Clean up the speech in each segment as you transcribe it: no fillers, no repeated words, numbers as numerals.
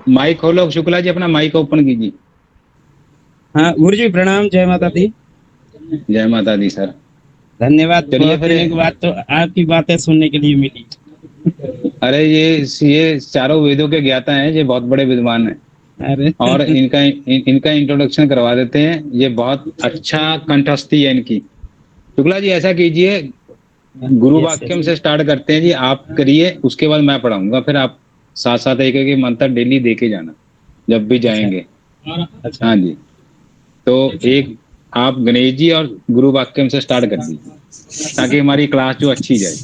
Mic खोलो शुक्ला जी, अपना mic open कीजिए। हाँ गुरु जी प्रणाम, जय माता दी। जय माता दी सर। धन्यवाद, चलिए बहुत फिर। दिनों के बाद तो आपकी बातें सुनने के लिए मिली। अरे ये चारों वेदों के ज्ञाता हैं, ये बहुत बड़े विद्वान हैं। अरे और इनका इंट्रोडक्शन करवा देते हैं। ये बहुत अच्छा कंठस्थी है इनकी। शुक्ला जी ऐसा कीजिए, गुरु यस वाक्यम यस। से स्टार्ट करते हैं जी, आप करिए, उसके बाद मैं पढ़ाऊंगा, फिर आप साथ साथ एक एक मंत्र डेली दे के जाना जब भी अच्छा जाएंगे। अच्छा। हाँ जी। तो एक आप गणेश जी और गुरु वाक्यम से स्टार्ट कर दीजिए, ताकि हमारी क्लास जो अच्छी जाए।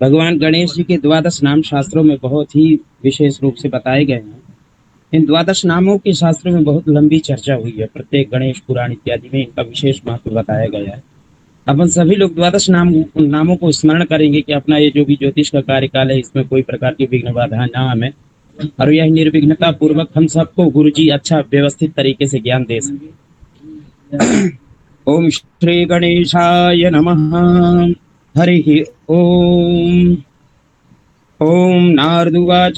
भगवान गणेश जी के द्वादश नाम शास्त्रों में बहुत ही विशेष रूप से बताए गए हैं। इन द्वादश नामों के शास्त्रों में बहुत लंबी चर्चा हुई है। प्रत्येक गणेश पुराण इत्यादि में इनका विशेष महत्व बताया गया है। अपन सभी लोग द्वादश नामों को स्मरण करेंगे कि अपना ये जो भी ज्योतिष का कार्यकाल है, इसमें कोई प्रकार की विघ्न बाधा ना हमें, और यह निर्विघ्नता पूर्वक हम सबको गुरु जी अच्छा व्यवस्थित तरीके से ज्ञान दे सके। ओम श्री गणेशाय नमः। हरि ओम। ओम नारदुवाच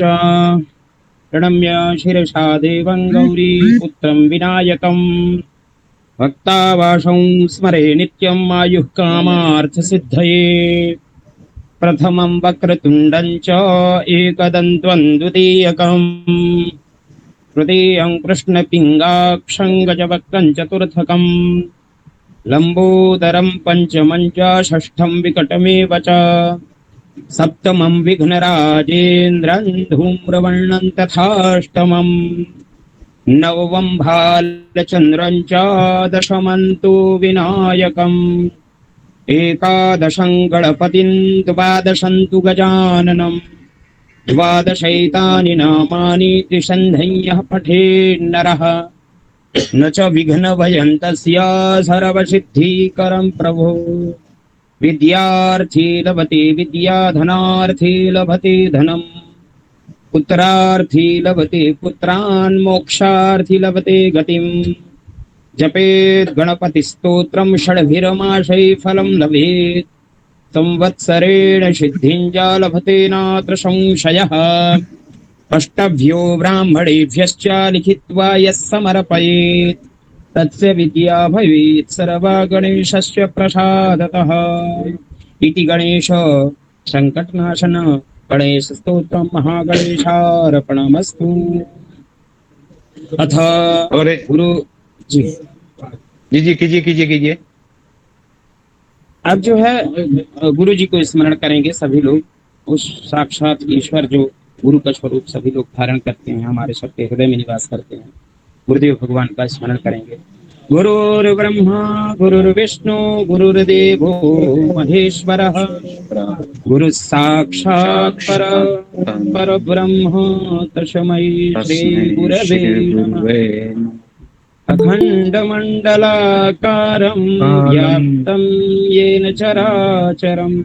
प्रणम्य शिरसा देवं गौरीपुत्रं विनायकम् भक्तावासं स्मरे नित्यम् आयुः कामार्थसिद्धये। प्रथमं वक्रतुण्डं च एकदन्त्वं द्वितीयकम् तृतीयं कृष्णपिङ्गाक्षं गजवक्त्रं चतुर्थकम् लम्बोदरं पञ्चमं च षष्ठं विकटमेव च सप्तमं विघ्नराजेन्द्रं धूम्रवर्णं तथाष्टमम् नवमं भालचन्द्रं च दशमं तु विनायकम् एकादशं गणपतिं द्वादशं तु गजाननम् द्वादशैतानि नामानि त्रिसन्ध्यः पठेन्नरः न च विघ्नभयं तस्य सर्वसिद्धिकरं प्रभो। विद्यार्थी लभते विद्या, धनार्थी लभते धनम्, पुत्रार्थी लभते पुत्रान्, मोक्षार्थी लभते गतिम्। जपेत् गणपतिस्तोत्रम् षड्भिरमाशै फलं लभेत्। संवत्सरेण सिद्धिं च लभते नात्र संशयः। अष्टभ्यो ब्राह्मणेभ्यश्च लिखित्वा यः समर्पयेत् तस्य विद्या भवेत् सर्वा गणेशस्य प्रसादतः। इति गणेश संकटनाशन गणेश स्तोत्रम् महागणेशार्पणमस्तु। अथ और गुरु जी, जी जी, कीजिए कीजिए कीजिए। अब जो है गुरु जी को स्मरण करेंगे सभी लोग। उस साक्षात ईश्वर जो गुरु का स्वरूप सभी लोग धारण करते हैं, हमारे सबके हृदय में निवास करते हैं, गुरुदेव भगवान का स्मरण करेंगे। गुरुर्ब्रह्मा गुरुर्विष्णु गुरुर्देवो महेश्वरः गुरु साक्षात् पर ब्रह्म तस्मै श्री तस्मै गुरवे श्री नमः। गुरुवे अखण्डमण्डलाकारं व्याप्तं येन चराचरम्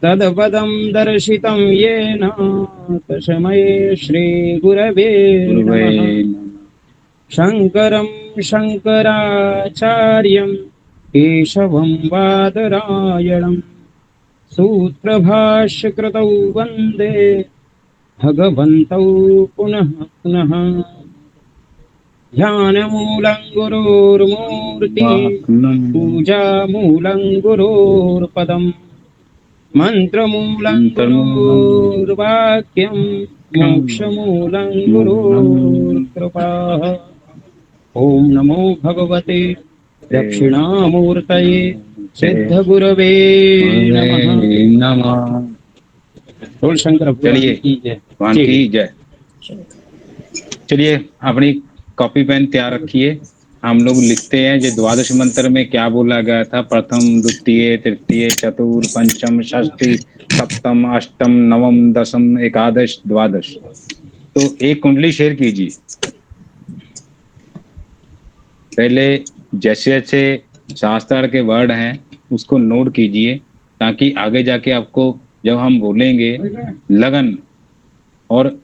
तत्पदं दर्शितं येन तस्मै श्री गुरवे गुरुवे नमः। नमः। शङ्करं शङ्कराचार्यं केशवं बादरायणं सूत्रभाष्यकृतौ वन्दे भगवन्तौ पुनः पुनः। ध्यानमूलं गुरोर्मूर्ति पूजामूलं गुरोर्पदम् मन्त्रमूलं गुरोर्वाक्यं मोक्षमूलं गुरोर्कृपा। ओम नमो भगवते दक्षिणामूर्तये सिद्धगुरवे नमः। नमः। बोल शंकर भगवान चलिए, की जय। भगवान ठीक की है। जय। चलिए, अपनी कॉपी पेन तैयार रखिए। हम लोग लिखते हैं जो द्वादश मंत्र में क्या बोला गया था। प्रथम द्वितीय तृतीय चतुर पंचम षष्ठी सप्तम अष्टम नवम दशम एकादश द्वादश। तो एक कुंडली शेयर कीजिए। पहले जैसे जैसे शास्त्र के वर्ड हैं उसको नोट कीजिए, ताकि आगे जाके आपको जब हम बोलेंगे लगन, और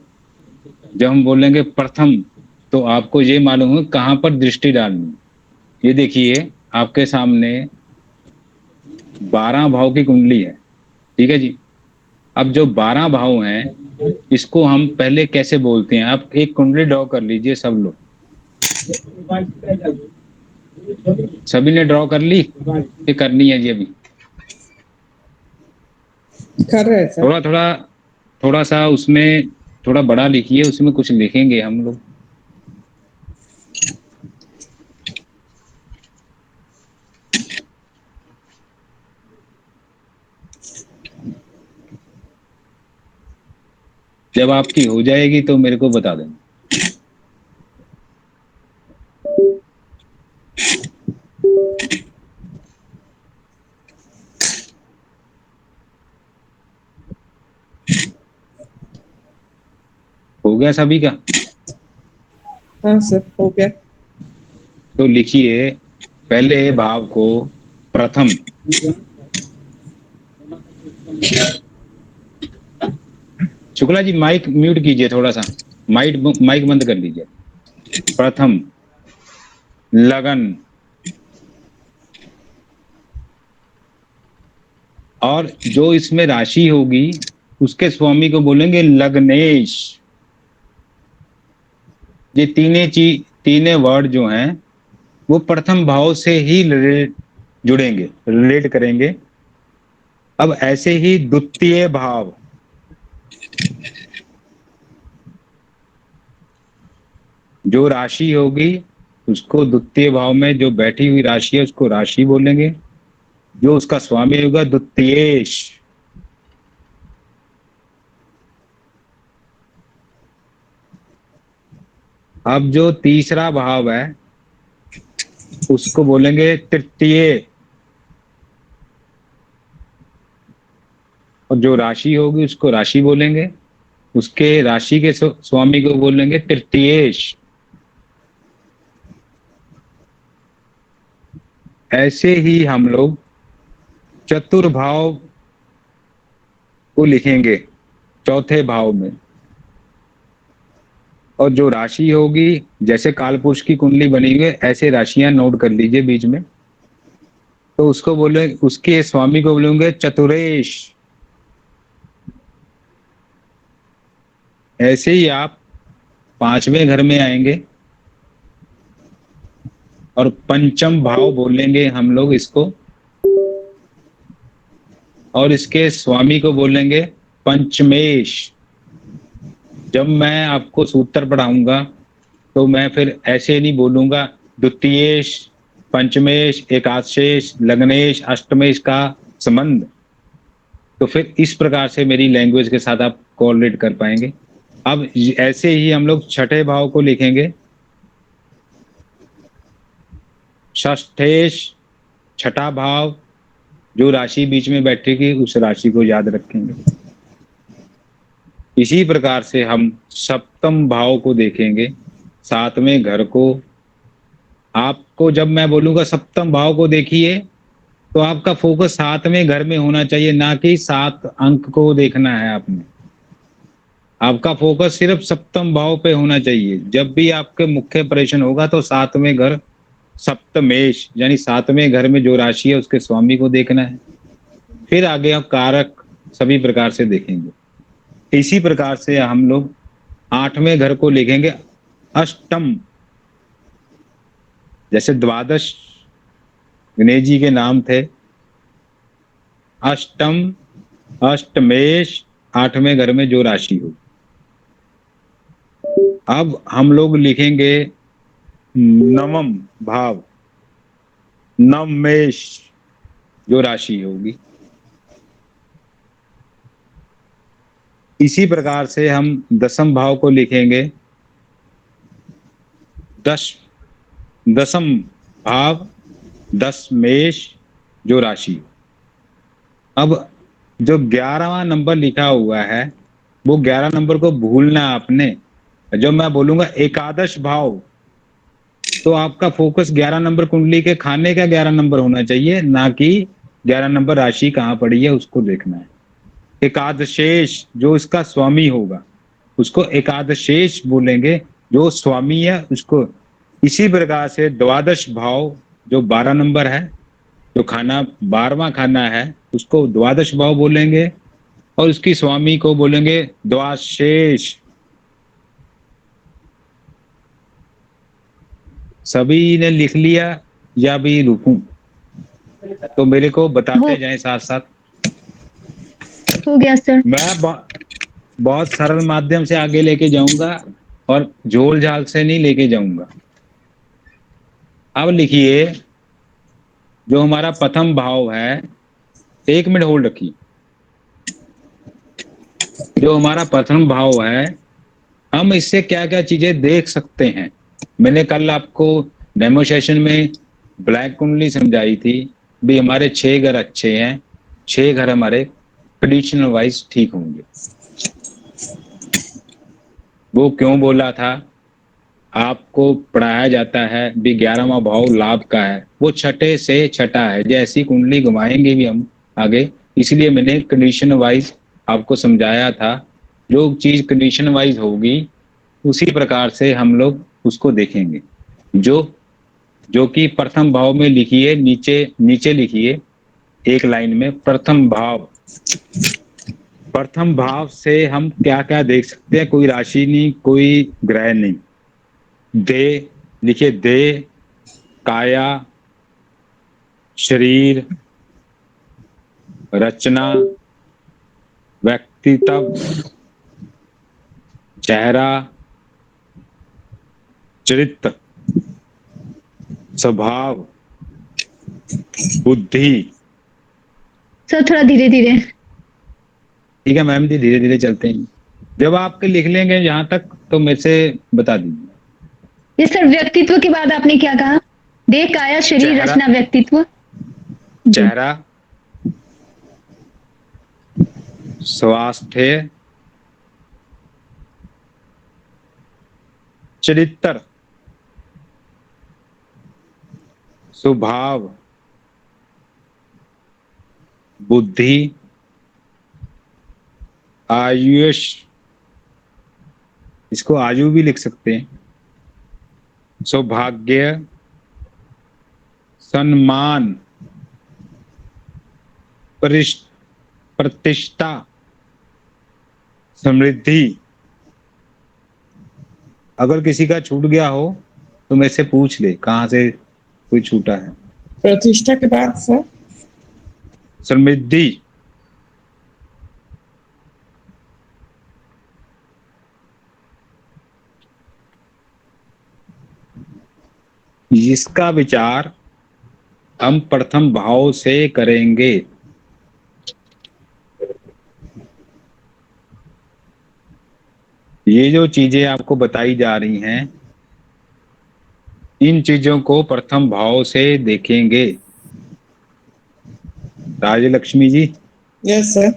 जब हम बोलेंगे प्रथम, तो आपको ये मालूम है कहाँ पर दृष्टि डालनी। ये देखिए आपके सामने 12 भाव की कुंडली है, ठीक है जी। अब जो 12 भाव हैं इसको हम पहले कैसे बोलते हैं? आप एक कुंडली ड्रॉ कर लीजिए सब लोग। सभी ने ड्रॉ कर ली? ये करनी है जी अभी। कर रहे हैं सर। थोड़ा थोड़ा थोड़ा सा उसमें थोड़ा बड़ा लिखिए, उसमें कुछ लिखेंगे हम लोग। जब आपकी हो जाएगी तो मेरे को बता देना। हो गया सभी का? हाँ सर, हो गया। तो लिखिए पहले भाव को प्रथम, शुक्ला जी माइक म्यूट कीजिए, थोड़ा सा माइक बंद कर लीजिए। प्रथम लगन, और जो इसमें राशि होगी उसके स्वामी को बोलेंगे लग्नेश। ये तीने वर्ड जो हैं वो प्रथम भाव से ही जुड़ेंगे, रिलेट करेंगे। अब ऐसे ही द्वितीय भाव, जो राशि होगी उसको द्वितीय भाव में जो बैठी हुई राशि है उसको राशि बोलेंगे, जो उसका स्वामी होगा द्वितीयेश। अब जो तीसरा भाव है उसको बोलेंगे तृतीय, और जो राशि होगी उसको राशि बोलेंगे, उसके राशि के स्वामी को बोलेंगे तृतीयेश। ऐसे ही हम लोग चतुर्भाव को लिखेंगे चौथे भाव में, और जो राशि होगी, जैसे कालपुरुष की कुंडली बनी हुई है ऐसे राशियां नोट कर लीजिए बीच में, तो उसको बोले, उसके स्वामी को बोलेंगे चतुरेश। ऐसे ही आप पांचवें घर में आएंगे और पंचम भाव बोलेंगे हम लोग इसको, और इसके स्वामी को बोलेंगे पंचमेश। जब मैं आपको सूत्र पढ़ाऊंगा तो मैं फिर ऐसे नहीं बोलूंगा द्वितीयेश, पंचमेश, एकादशेश, लग्नेश, अष्टमेश का संबंध। तो फिर इस प्रकार से मेरी लैंग्वेज के साथ आप कोऑर्डिनेट कर पाएंगे। अब ऐसे ही हम लोग छठे भाव को लिखेंगे षष्ठेश, छठा भाव, जो राशि बीच में बैठेगी उस राशि को याद रखेंगे। इसी प्रकार से हम सप्तम भाव को देखेंगे, सातवें घर को। आपको जब मैं बोलूंगा सप्तम भाव को देखिए तो आपका फोकस सातवें घर में होना चाहिए, ना कि 7 अंक को देखना है आपने। आपका फोकस सिर्फ सप्तम भाव पे होना चाहिए। जब भी आपके मुख्य प्रश्न होगा तो सातवें घर सप्तमेश, यानी सातवें घर में जो राशि है उसके स्वामी को देखना है। फिर आगे हम कारक सभी प्रकार से देखेंगे। इसी प्रकार से हम लोग आठवें घर को लिखेंगे अष्टम, जैसे द्वादश गणेश जी के नाम थे, अष्टम, अष्टमेश, आठवें घर में जो राशि हो। अब हम लोग लिखेंगे नवम भाव, नवमेश, जो राशि होगी। इसी प्रकार से हम दसम भाव को लिखेंगे दसम भाव, दशमेश, जो राशि। अब जो 11वां नंबर लिखा हुआ है वो 11 नंबर को भूलना आपने। जब मैं बोलूंगा एकादश भाव तो आपका फोकस 11 नंबर कुंडली के खाने का 11 नंबर होना चाहिए, ना कि 11 नंबर राशि कहाँ पड़ी है उसको देखना है। एकादशेष, जो इसका स्वामी होगा उसको एकादशेष बोलेंगे, जो स्वामी है उसको। इसी प्रकार से द्वादश भाव जो 12 नंबर है, जो खाना 12वां खाना है उसको द्वादश भाव बोलेंगे, और उसकी स्वामी को बोलेंगे द्वाशेष। सभी ने लिख लिया या भी रुकूं? तो मेरे को बताते हो जाएं साथ साथ। हो गया सर। मैं बहुत सरल माध्यम से आगे लेके जाऊंगा और झोल झाल से नहीं लेके जाऊंगा। अब लिखिए, जो हमारा प्रथम भाव है, 1 मिनट होल्ड रखिए। जो हमारा प्रथम भाव है, हम इससे क्या क्या चीजें देख सकते हैं। मैंने कल आपको डेमो सेशन में ब्लैक कुंडली समझाई थी भी। हमारे 6 घर अच्छे हैं, 6 घर हमारे कंडीशनल वाइज ठीक होंगे। वो क्यों बोला था? आपको पढ़ाया जाता है भी 11वां भाव लाभ का है, वो छठे से छठा है। जैसी कुंडली घुमाएंगे भी हम आगे, इसलिए मैंने कंडीशन वाइज आपको समझाया था। जो चीज कंडीशन वाइज होगी उसी प्रकार से हम लोग उसको देखेंगे। जो जो कि प्रथम भाव में लिखिए, नीचे नीचे लिखिए एक लाइन में, प्रथम भाव। प्रथम भाव से हम क्या क्या देख सकते हैं? कोई राशि नहीं, कोई ग्रह नहीं। देह लिखिए, देह, काया, शरीर, रचना, व्यक्तित्व, चेहरा, चरित्र, स्वभाव, बुद्धि। सर थोड़ा धीरे धीरे। ठीक है मैम जी, धीरे धीरे चलते हैं। जब आपके लिख लेंगे यहाँ तक तो मेरे से बता दीजिए। ये सर व्यक्तित्व के बाद आपने क्या कहा? देह, काया, शरीर, चेहरा, रचना, व्यक्तित्व। जी। चेहरा, स्वास्थ्य, चरित्र, स्वभाव, बुद्धि, आयुष, इसको आयु भी लिख सकते हैं, सौभाग्य, सम्मान, प्रतिष्ठा, समृद्धि। अगर किसी का छूट गया हो तो मेरे से पूछ ले कहाँ से कोई छूटा है। प्रतिष्ठा के बाद सर समृद्धि, इसका विचार हम प्रथम भाव से करेंगे। ये जो चीजें आपको बताई जा रही हैं, इन चीजों को प्रथम भाव से देखेंगे। राजलक्ष्मी जी, यस सर।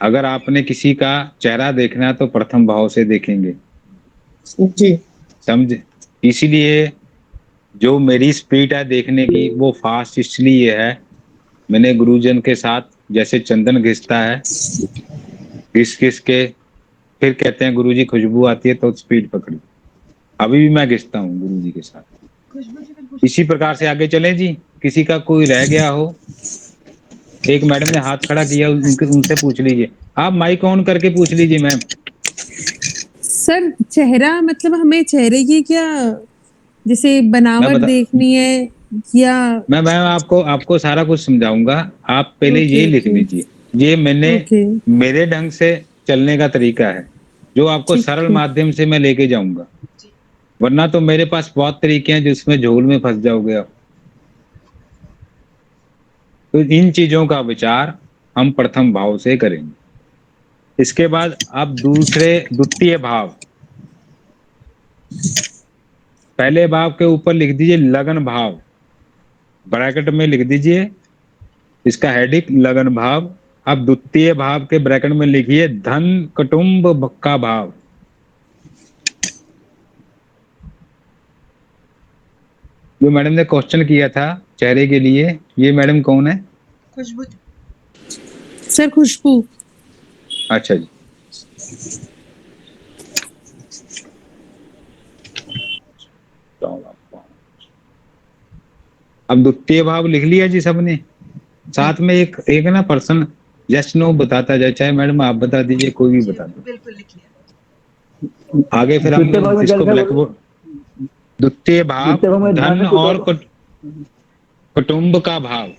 अगर आपने किसी का चेहरा देखना है तो प्रथम भाव से देखेंगे, जी समझ? इसीलिए जो मेरी स्पीड है देखने की वो फास्ट इसलिए है, मैंने गुरुजन के साथ जैसे चंदन घिसता है, घिस घिस के फिर कहते हैं गुरुजी खुशबू आती है तो स्पीड पकड़ी। अभी भी मैं घिसता हूँ गुरुजी के साथ। इसी प्रकार से आगे चले जी। किसी का कोई रह गया हो, एक मैडम ने हाथ खड़ा किया, उनसे पूछ लीजिए। आप माइक ऑन करके पूछ लीजिए मैम। सर चेहरा मतलब हमें चेहरे की क्या जैसे मैं बनावट बता देखनी है या मैं आपको सारा कुछ समझाऊंगा। आप पहले ये ओके लिख ओके लीजिए। ये मैंने ओके मेरे ढंग से चलने का तरीका है, जो आपको ठीक सरल है माध्यम से मैं लेके जाऊंगा। वरना तो मेरे पास बहुत तरीके हैं जिसमें झोल में फंस जाओगे आप। तो इन चीजों का विचार हम प्रथम भाव से करेंगे। इसके बाद आप दूसरे द्वितीय भाव, पहले भाव के ऊपर लिख दीजिए लगन भाव, ब्रैकेट में लिख दीजिए इसका हेडिंग लगन भाव। अब द्वितीय भाव के ब्रैकेट में लिखिए धन कुटुंब का भाव। जो मैडम ने क्वेश्चन किया था चेहरे के लिए, ये मैडम कौन है? सर खुशबू। अच्छा जी। अब द्वितीय भाव लिख लिया जी सबने। साथ में एक एक ना पर्सन यस नो बताता जाए, चाहे मैडम आप बता दीजिए, कोई भी बता दो। बिल्कुल लिख लिया। आगे फिर द्वितीय भाव हम में क्या इसको लिखा ब्लैक बोलिए? बोर्ड। द्वितीय भाव द्वितीय भाव में ध्यान धन से कुछ और और। कुटुंब का भाव,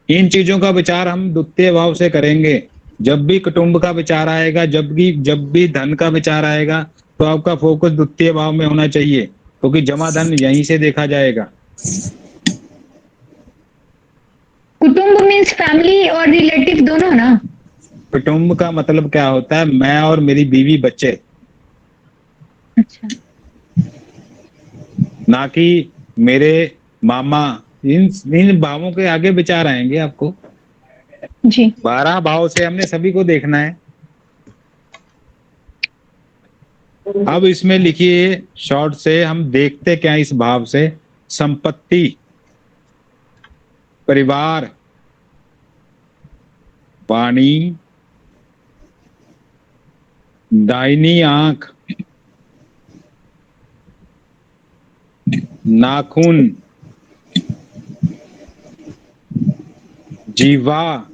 इन चीजों का विचार हम द्वितीय भाव से करेंगे। जब भी कुटुंब का विचार आएगा, जब भी धन का विचार आएगा, तो आपका फोकस द्वितीय भाव में होना चाहिए, क्योंकि जमा धन यहीं से देखा जाएगा। कुटुंब मीन्स फैमिली और रिलेटिव दोनों ना। कुटुंब का मतलब क्या होता है? मैं और मेरी बीवी बच्चे, अच्छा ना कि मेरे मामा। इन इन भावों के आगे विचार आएंगे आपको। जी। 12 भाव से हमने सभी को देखना है। अब इसमें लिखिए शॉर्ट से, हम देखते क्या इस भाव से? संपत्ति, परिवार, वाणी, दाहिनी आंख, नाखून, जीवा।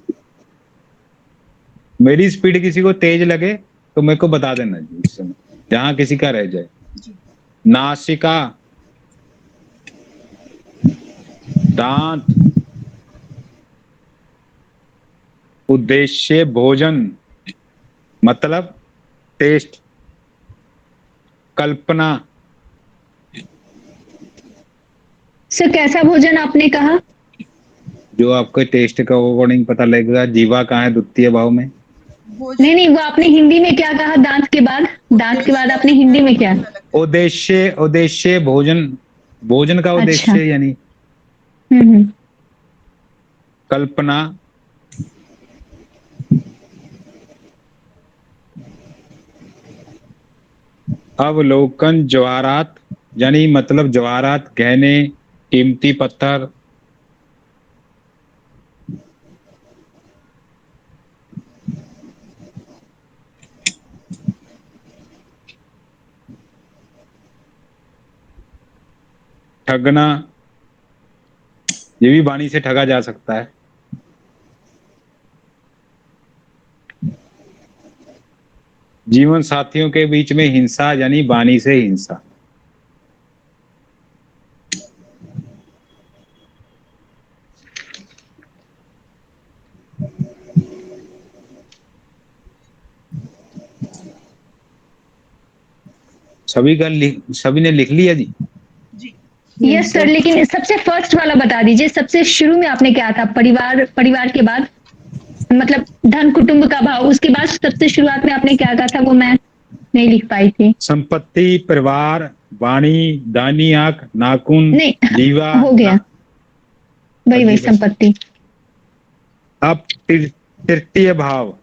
मेरी स्पीड किसी को तेज लगे तो मेरे को बता देना जी, इस समय जहां किसी का रह जाए। नासिका, दांत, उद्देश्य भोजन मतलब टेस्ट, कल्पना। सर कैसा भोजन आपने कहा? जो आपके टेस्ट का अकॉर्डिंग पता लगेगा। जीवा कहाँ है? द्वितीय भाव में। नहीं नहीं, वो आपने हिंदी में क्या कहा? दांत के बाद, दांत के बाद आपने हिंदी में क्या? उद्देश्य, उद्देश्य भोजन, भोजन का अच्छा। उद्देश्य यानी हम्म। कल्पना, अवलोकन, जवाहरात यानी मतलब जवाहरात, गहने, कीमती पत्थर। ठगना, ये भी वाणी से ठगा जा सकता है। जीवन साथियों के बीच में हिंसा यानी वाणी से हिंसा। सभी ने लिख लिया जी? यस सर, लेकिन सबसे फर्स्ट वाला बता दीजिए, सबसे शुरू में आपने क्या था? परिवार, परिवार के बाद मतलब धन कुटुंब का भाव, उसके बाद सबसे शुरुआत में आपने क्या कहा था? वो मैं नहीं लिख पाई थी। संपत्ति, परिवार, वाणी, दानी आंख, नाखून, नहीं, जीवा, हो गया, वही वही बस। संपत्ति। अब तृतीय भाव,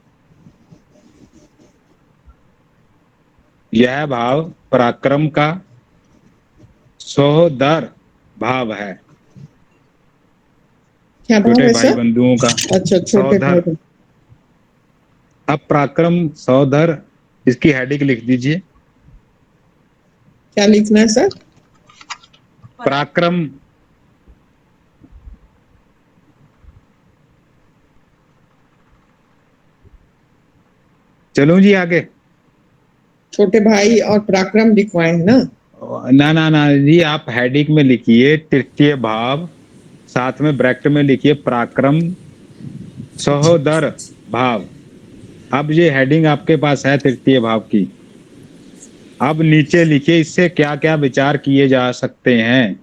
यह भाव पराक्रम का सहोदर भाव है। क्या भाव छोटे है भाई सर? बंधुओं का अच्छा, छोटे सहोदर। भाई बहन। अब पराक्रम सहोदर, इसकी हेडिंग लिख दीजिए। क्या लिखना है सर? पराक्रम, चलूं जी आगे? छोटे भाई और पराक्रम लिखवाए हैं ना? ना ना ना जी, आप हेडिंग में लिखिए तृतीय भाव, साथ में ब्रैकेट में लिखिए पराक्रम सहोदर भाव। अब ये हेडिंग आपके पास है तृतीय भाव की। अब नीचे लिखिए इससे क्या क्या विचार किए जा सकते हैं।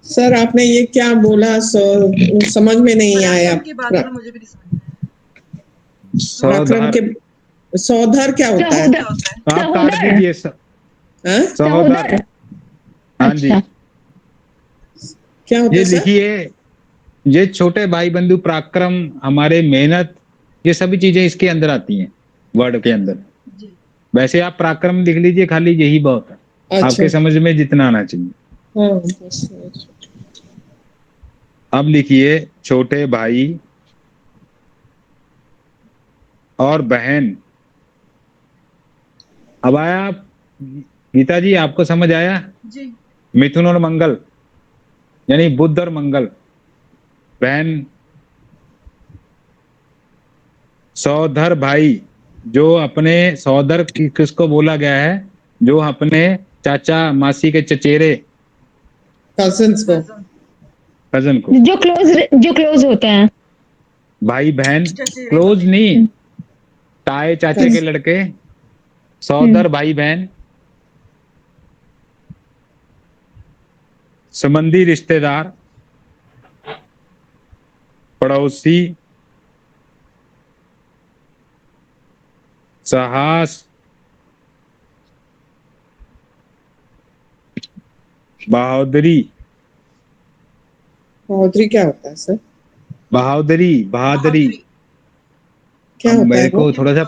सर आपने ये क्या बोला? समझ में नहीं आया। के बाद में मुझे भी नहीं समझ में आया। पराक्रम सहोदर, के सौधर क्या होता है? सहोदर, आप काट सहोदर, दीजिए हाँ? सहोदर। हाँ जी, अच्छा। क्या होता ये है सर? लिखिए, ये छोटे भाई बंधु, पराक्रम, हमारे मेहनत, ये सभी चीजें इसके अंदर आती हैं, वर्ड के अंदर। वैसे आप पराक्रम लिख लीजिए, खाली यही बहुत है। अच्छा। आपके समझ में जितना आना चाहिए। हाँ, बस। अब लिखिए छोटे भाई और बहन। अब आया गीता जी, आपको समझ आया? जी। मिथुन और मंगल यानी बुध और मंगल, बहन, सौधर भाई, जो अपने सौधर किसको बोला गया है? जो अपने चाचा मासी के चचेरे कजिन्स को। कजन को। जो क्लोज होते हैं। भाई बहन चचेरे क्लोज वाले। नहीं, ताए चाचे के लड़के, सौधर भाई बहन, संबंधी रिश्तेदार, पड़ोसी, साहस, बहादुरी, बहादुरी क्या होता है सर? बहादुरी, बहादुरी। क्या अब होता है मेरे वो? को थोड़ा सा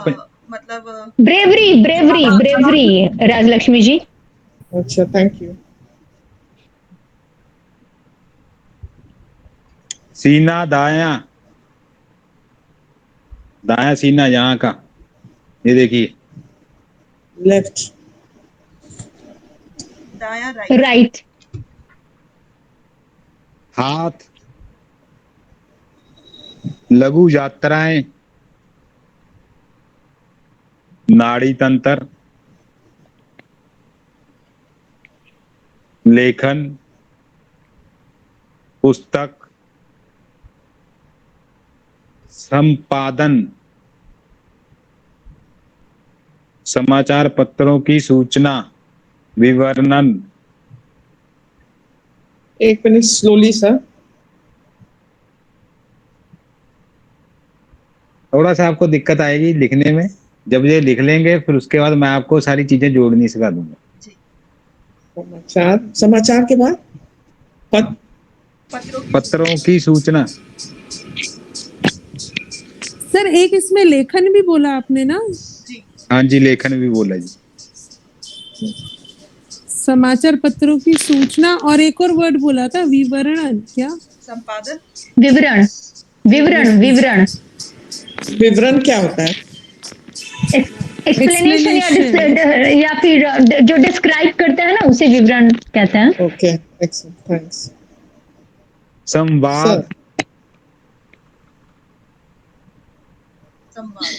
मतलब ब्रेवरी राजलक्ष्मी जी। अच्छा, थैंक यू। सीना दाया, दाया सीना यहाँ का, ये देखिए। लेफ्ट। दाया राइट। राइट। हाथ, लघु यात्राएं, नाड़ी तंत्र, लेखन, पुस्तक, संपादन, समाचार पत्रों की सूचना, विवरणन। एक मिनट, स्लोली सर। थोड़ा सा आपको दिक्कत आएगी लिखने में, जब ये लिख लेंगे फिर उसके बाद मैं आपको सारी चीजें जोड़नी सिखा दूंगा। जी। समाचार, समाचार के बाद पत, पत्रों की सूचना। सर एक इसमें लेखन भी बोला आपने ना? जी। हाँ जी, लेखन भी बोला जी। समाचार पत्रों की सूचना, और एक और वर्ड बोला था, विवरण, क्या? संपादन। विवरण, विवरण, विवरण। विवरण क्या होता है? एक्सप्लेनेशन या फिर जो डिस्क्राइब करते हैं ना, उसे विवरण कहते हैं। Okay, excellent, thanks. संवाद, सर, संवाद।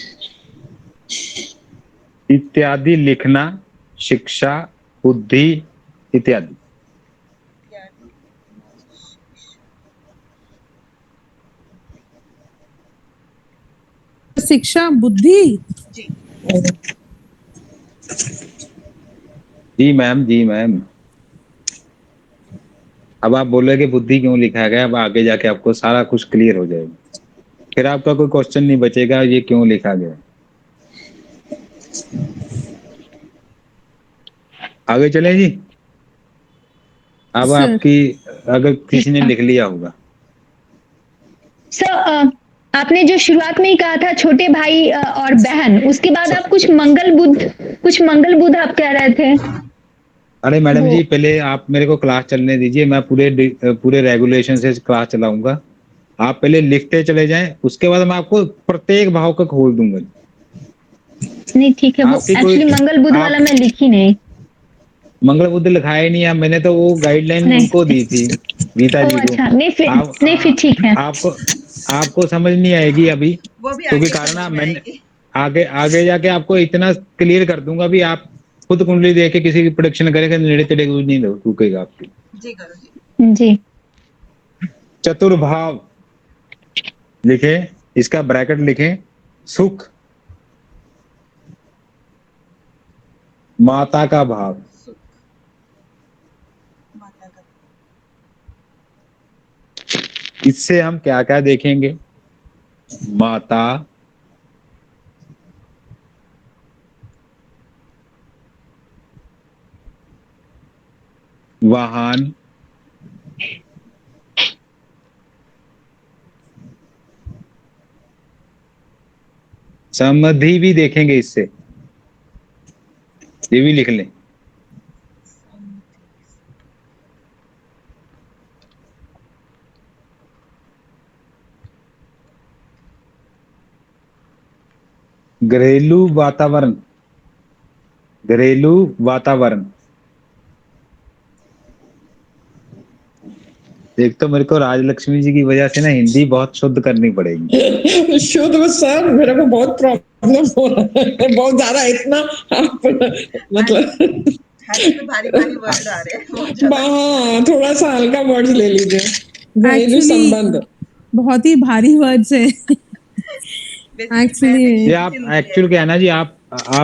इत्यादि लिखना, शिक्षा, बुद्धि इत्यादि। इत्यादि। शिक्षा, बुद्धि। जी। जी मैम, जी मैम। अब आप बोलोगे बुद्धि क्यों लिखा गया, अब आगे जाके आपको सारा कुछ क्लियर हो जाएगा, फिर आपका कोई क्वेश्चन नहीं बचेगा ये क्यों लिखा गया। आगे चले जी। अब सर आपकी, अगर किसी ने लिख लिया होगा। सर, आपने जो शुरुआत में ही कहा था छोटे भाई और बहन, उसके बाद आप कुछ मंगल बुध आप कह रहे थे। अरे मैडम वो जी, पहले आप मेरे को क्लास चलने दीजिए, मैं पूरे रेगुलेशन से क्लास चलाऊंगा। आप पहले लिखते चले जाएं, उसके बाद मैं आपको प्रत्येक भाव का खोल दूंगा। नहीं ठीक है, वो आपकी कोई, एक्चुअली मंगल बुध वाला आप मैं लिखी नहीं। मंगल बुद्ध लिखाया ही नहीं है, मैंने तो वो गाइडलाइन नहीं। उनको दी थी, गीता ओ जी को। अच्छा, आप नहीं फिर ठीक है। आपको आपको समझ नहीं आएगी अभी, वो भी क्योंकि आगे कारण समझ में मैंने आएगी। आगे आगे जाके आपको इतना क्लियर कर दूंगा भी आप खुद कुंडली देख के किसी की प्रोडिक्शन करेंगे, नेड़े तेड़े कुछ नहीं रुकेगा आपकी। जी करो जी। जी। चतुर्भाव लिखे, इसका ब्रैकेट लिखें, सुख, माता का भाव, सुख, माता का। इससे हम क्या क्या देखेंगे? माता, वाहन, समधि भी देखेंगे इससे, ये भी लिख लें। घरेलू वातावरण, घरेलू वातावरण, एक तो मेरे को राजलक्ष्मी जी की वजह से ना हिंदी बहुत शुद्ध करनी पड़ेगी। शुद्ध में सर मेरे को बहुत प्रॉब्लम हो रहा है, बहुत ज्यादा इतना आप मतलब हैंड पे भारी भारी वर्ड आ रहे हैं बहुत ज्यादा। हाँ थोड़ा सा हल्का वर्ड्स ले लीजिए, घरेलू एक्चुअली संबंध। बहुत ही भारी वर्ड्स है बेसिकली एक्चुअली। मैंने ये आप हिंदी है। एक्चुअल क्या है ना जी, आप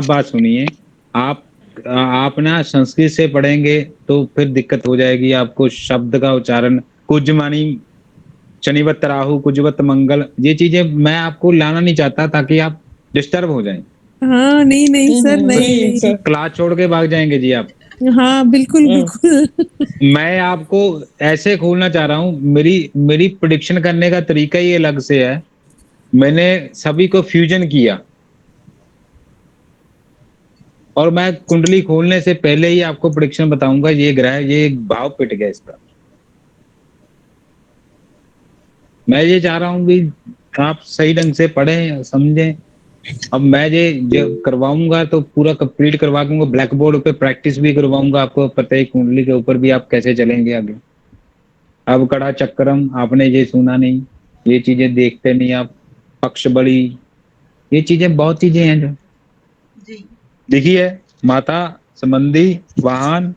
बात सुनिए। आप ना संस्कृत से पढ़ेंगे तो फिर दिक्कत हो जाएगी आपको, शब्द का उच्चारण। कुज मानी शनिवत राहु, कुजवत मंगल, ये चीजें मैं आपको लाना नहीं चाहता ताकि आप डिस्टर्ब हो जाएं। हाँ नहीं नहीं सर, नहीं नहीं नहीं। सर। क्लास छोड़ के भाग जाएंगे जी आप। हाँ बिल्कुल हाँ। बिल्कुल। मैं आपको ऐसे खोलना चाह रहा हूँ, मेरी मेरी प्रिडिक्शन करने का तरीका ही अलग से है। मैंने सभी को फ्यूजन किया और मैं कुंडली खोलने से पहले ही आपको प्रिडिक्शन बताऊंगा, ये ग्रह ये भाव पिट गया इसका। मैं ये चाह रहा हूँ कि आप सही ढंग से पढ़ें समझें। अब मैं ये जो करवाऊंगा तो पूरा कंप्लीट करवा दूंगा, ब्लैक बोर्ड पे प्रैक्टिस भी करवाऊंगा आपको, प्रत्येक कुंडली के ऊपर भी आप कैसे चलेंगे आगे। अब कड़ा चक्रम आपने ये सुना नहीं, ये चीजें देखते नहीं आप। पक्ष बड़ी, ये चीजें बहुत चीजें हैं जो जी देखिए। माता संबंधी, वाहन,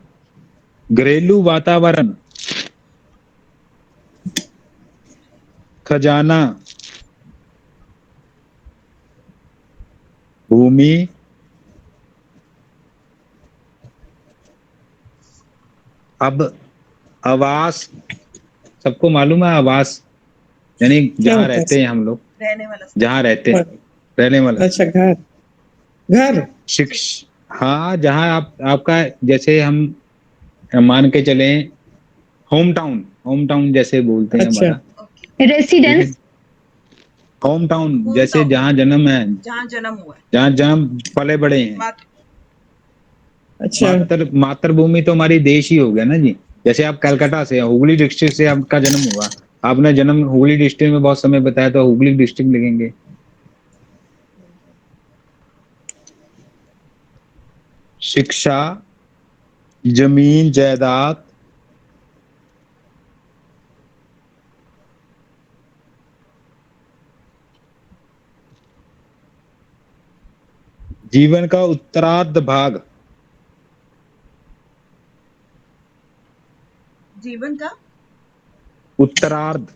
घरेलू वातावरण, खजाना, भूमि, अब आवास। सबको मालूम है आवास यानी क्या जहाँ होता है रहते हैं हम लोग, रहने वाला स्थान। जहाँ रहते हैं, सर? रहने वाला। अच्छा घर, घर। शिक्ष हाँ, जहाँ आप आपका जैसे हम मान के चले होम टाउन, होम टाउन जैसे बोलते हैं अच्छा। हमारा, ओके। ठीक है। रेसिडेंस। होम टाउन Home जैसे town। जहाँ जन्म है, जहाँ जन्म हुआ है। जहाँ जन्म पले बड़े हैं। मात अच्छा। मातृभूमि तो हमारी देश ही हो गया ना जी। जैसे आप कलकत्ता से, हुगली डिस्ट्रिक्ट से आपका जन्म हुआ, आपने जन्म हुगली डिस्ट्रिक्ट में बहुत समय बताया तो हुगली डिस्ट्रिक्ट लिखेंगे। शिक्षा, जमीन जायदाद, जीवन का उत्तरार्ध भाग, जीवन का उत्तरार्ध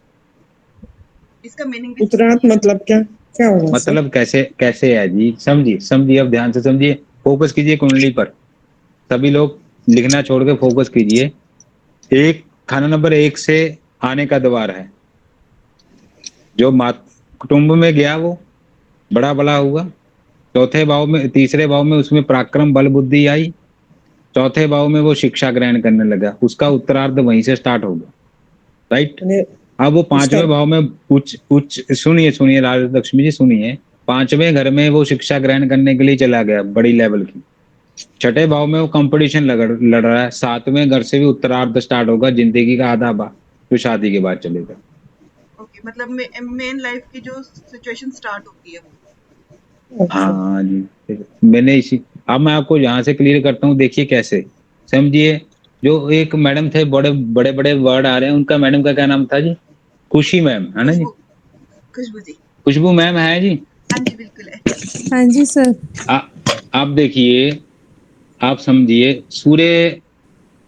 इसका मीनिंग भी उत्तरार्थ मतलब क्या, क्या होगा सर? मतलब कैसे कैसे है जी, समझिए समझिए, अब ध्यान से समझिए, फोकस कीजिए कुंडली पर। सभी लोग लिखना छोड़ के फोकस कीजिए। एक खाना नंबर 1 से आने का द्वार है, जो मात कुटुंब में गया वो बड़ा बला हुआ। चौथे भाव में, तीसरे भाव में उसमें पराक्रम बल बुद्धि आई। चौथे भाव में वो शिक्षा ग्रहण करने लगा, उसका उत्तरार्ध वहीं से स्टार्ट हो गया, राइट। यानी अब वो उसका पांचवें भाव में उच्च उच्च, सुनिए सुनिए राजलक्ष्मी जी सुनिए, पांचवें घर में वो शिक्षा ग्रहण करने के लिए चला गया बड़ी लेवल की। छठे भाव में वो कंपटीशन लड़ रहा है। सातवें घर से भी उत्तरार्ध स्टार्ट होगा, जिंदगी का आधा भाग जो शादी के बाद चलेगा। ओके, मतलब मेन लाइफ की जो सिचुएशन स्टार्ट होती है वो। अच्छा। हाँ जी, मैंने इसी, अब मैं आपको यहाँ से क्लियर करता हूँ, देखिए कैसे समझिए। जो एक मैडम थे, बड़े बड़े बड़े वर्ड आ रहे हैं, उनका मैडम का क्या नाम था जी? खुशी मैम है ना जी? खुशबू, खुशबू जी। खुशबू मैम है जी। हाँ जी बिल्कुल है। हाँ जी सर। आप देखिए, आप समझिए, सूर्य